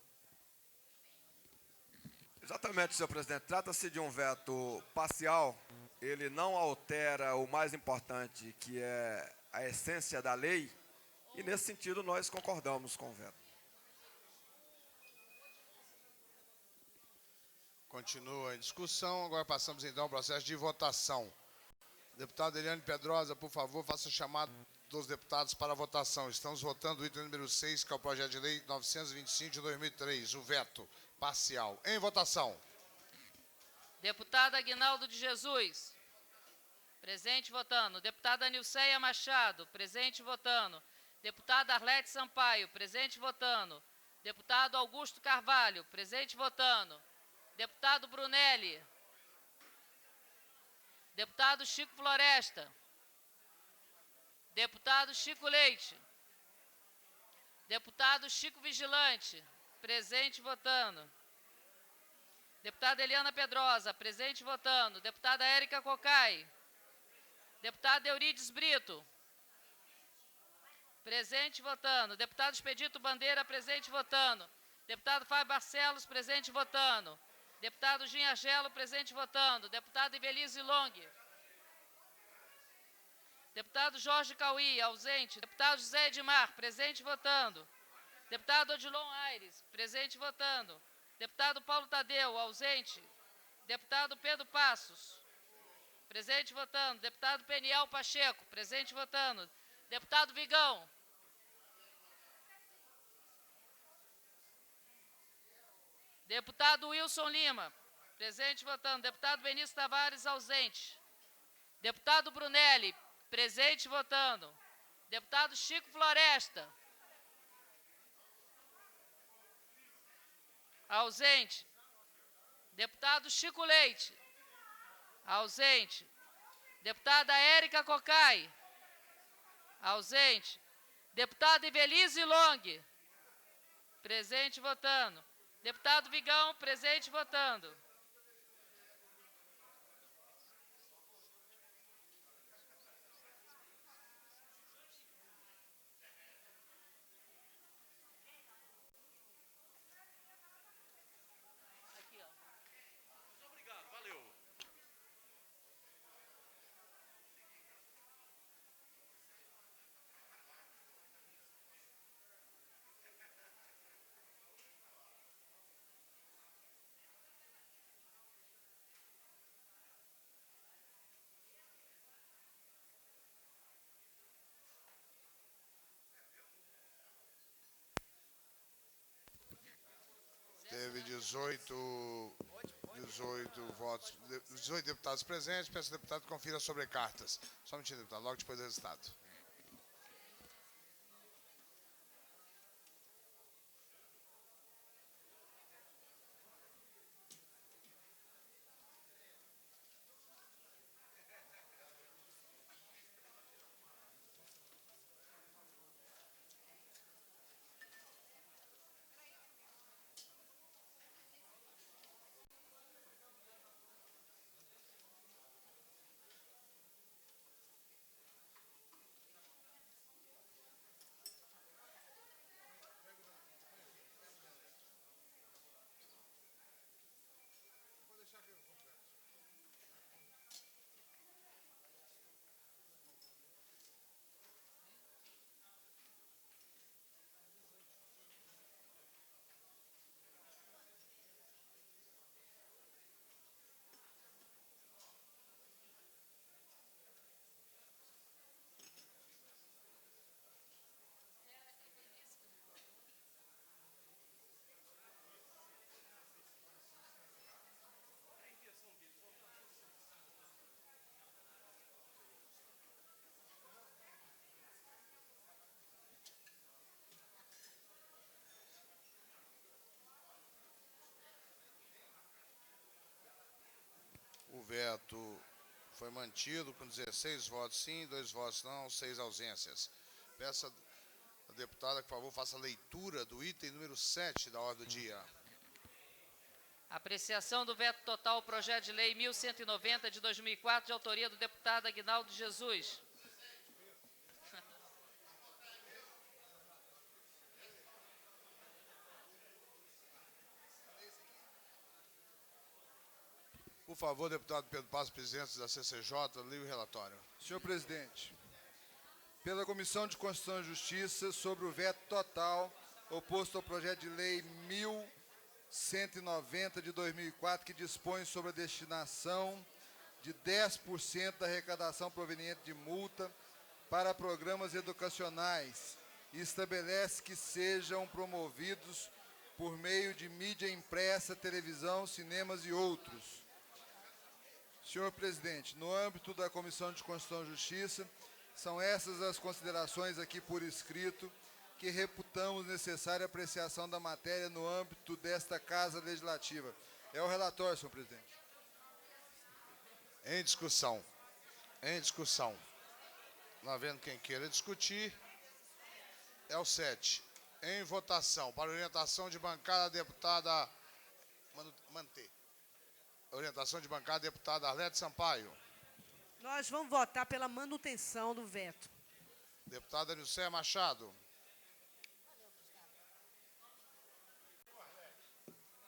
Exatamente, senhor presidente. Trata-se de um veto parcial. Ele não altera o mais importante, que é a essência da lei, e, nesse sentido, nós concordamos com o veto. Continua a discussão. Agora passamos, então, ao processo de votação. Deputado Eliane Pedrosa, por favor, faça a chamada dos deputados para a votação. Estamos votando o item número 6, que é o projeto de lei 925 de 2003, o veto parcial. Em votação. Deputado Aguinaldo de Jesus. Presente votando. Deputada Nilceia Machado. Presente votando. Deputada Arlete Sampaio. Presente votando. Deputado Augusto Carvalho. Presente votando. Deputado Brunelli. Deputado Chico Floresta. Deputado Chico Leite. Deputado Chico Vigilante. Presente votando. Deputada Eliana Pedrosa. Presente votando. Deputada Érica Cocai. Deputado Eurides Brito. Presente votando. Deputado Expedito Bandeira. Presente votando. Deputado Fábio Barcelos. Presente votando. Deputado Gin Argelo, presente votando. Deputado Ivelise Long. Deputado Jorge Cauí, ausente. Deputado José Edmar, presente votando. Deputado Odilon Aires, presente votando. Deputado Paulo Tadeu, ausente. Deputado Pedro Passos, presente votando. Deputado Peniel Pacheco, presente votando. Deputado Vigão. Deputado Wilson Lima, presente votando. Deputado Benício Tavares, ausente. Deputado Brunelli, presente votando. Deputado Chico Floresta, ausente. Deputado Chico Leite, ausente. Deputada Érica Cocai, ausente. Deputada Ivelise Long, presente votando. Deputado Vigão, presente votando. Aqui, ó. Muito obrigado, valeu. Teve 18 votos, 18 deputados presentes. Peço ao deputado que confira sobre cartas. Só um minutinho, deputado, logo depois do resultado. veto foi mantido com 16 votos sim, 2 votos não, 6 ausências. Peço a deputada que, por favor, faça a leitura do item número 7 da ordem do dia. Apreciação do veto total ao projeto de lei 1190 de 2004, de autoria do deputado Aguinaldo Jesus. Por favor, deputado Pedro Passos, presidente da CCJ, leia o relatório. Senhor presidente, pela Comissão de Constituição e Justiça, sobre o veto total oposto ao projeto de lei 1190 de 2004, que dispõe sobre a destinação de 10% da arrecadação proveniente de multa para programas educacionais e estabelece que sejam promovidos por meio de mídia impressa, televisão, cinemas e outros. Senhor presidente, no âmbito da Comissão de Constituição e Justiça, são essas as considerações aqui por escrito que reputamos necessária apreciação da matéria no âmbito desta Casa Legislativa. É o relatório, senhor presidente. Em discussão. Em discussão. Não havendo quem queira discutir, é o 7. Em votação, para orientação de bancada, deputada... Manter. Orientação de bancada, deputada Arlete Sampaio. Nós vamos votar pela manutenção do veto. Deputada Nilceia Machado.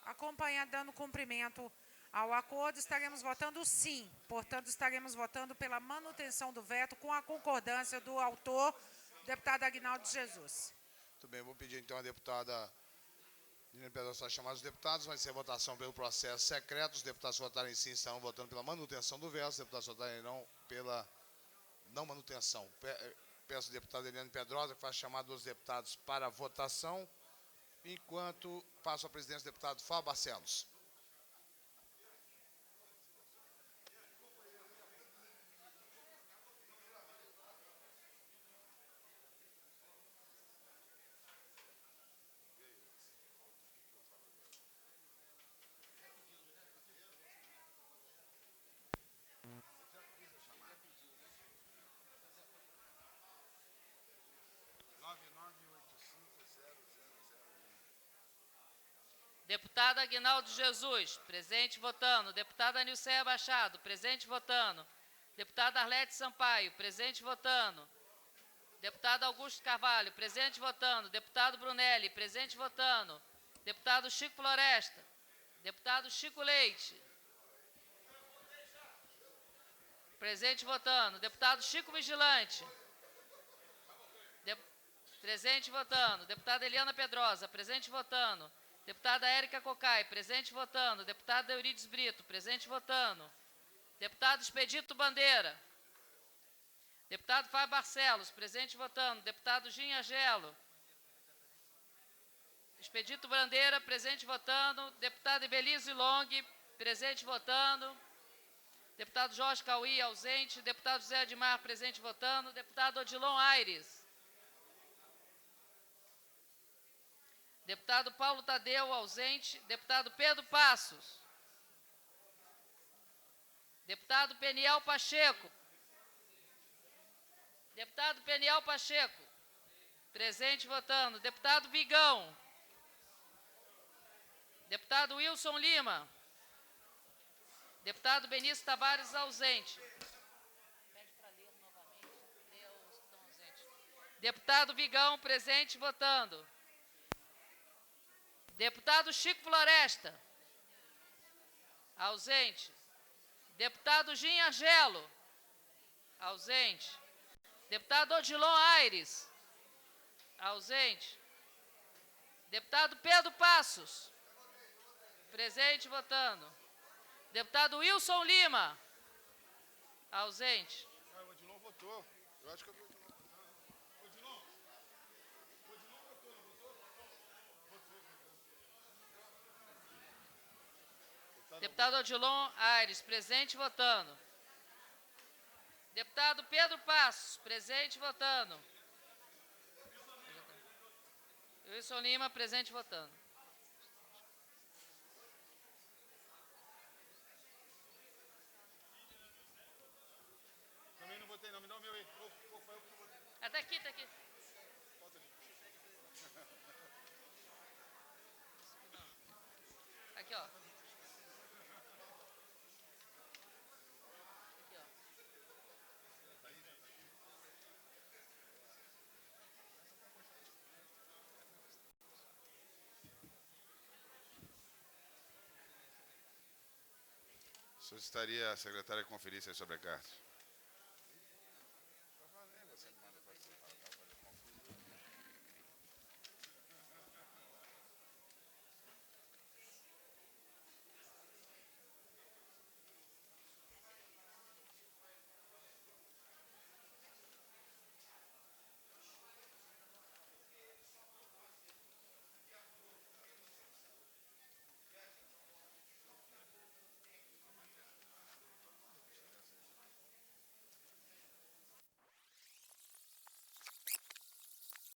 Acompanhando, dando cumprimento ao acordo, estaremos votando sim. Portanto, estaremos votando pela manutenção do veto com a concordância do autor, deputado Aguinaldo Jesus. Muito bem, vou pedir então a deputada Liliane Pedrosa para chamar os deputados. Vai ser votação pelo processo secreto. Os deputados votarem sim estarão votando pela manutenção do veto. Os deputados votarem não pela não manutenção. Peço ao deputado Liliane Pedrosa que faça chamar dos deputados para a votação, enquanto passo a presidência do deputado Fábio Barcelos. Deputado Aguinaldo Jesus, presente votando. Deputada Nilceia Machado, presente votando. Deputada Arlete Sampaio, presente votando. Deputado Augusto Carvalho, presente votando. Deputado Brunelli, presente votando. Deputado Chico Floresta. Deputado Chico Leite. Presente votando. Deputado Chico Vigilante. Presente votando. Deputada Eliana Pedrosa, presente votando. Deputada Érica Cocai, presente votando. Deputado Eurides Brito, presente votando. Deputado Expedito Bandeira. Deputado Fábio Barcelos, presente votando. Deputado Ginha Gelo. Expedito Bandeira, presente votando. Deputado Ibelize Long, presente votando. Deputado Jorge Cauí, ausente. Deputado José Edmar, presente votando. Deputado Odilon Aires. Deputado Paulo Tadeu, ausente. Deputado Pedro Passos. Deputado Peniel Pacheco. Deputado Peniel Pacheco. Presente votando. Deputado Vigão. Deputado Wilson Lima. Deputado Benício Tavares, ausente. Pede para ler novamente. Lê os que estão ausentes. Deputado Vigão, presente votando. Deputado Chico Floresta, ausente. Deputado Ginha Gelo, ausente. Deputado Odilon Aires, ausente. Deputado Pedro Passos, presente votando. Deputado Wilson Lima, ausente. O Odilon votou. Eu acho que eu... Deputado Odilon Aires, presente votando. Deputado Pedro Passos, presente votando. Wilson Lima, presente votando. Aqui, ó. Solicitaria a secretária que conferisse sobre a carta.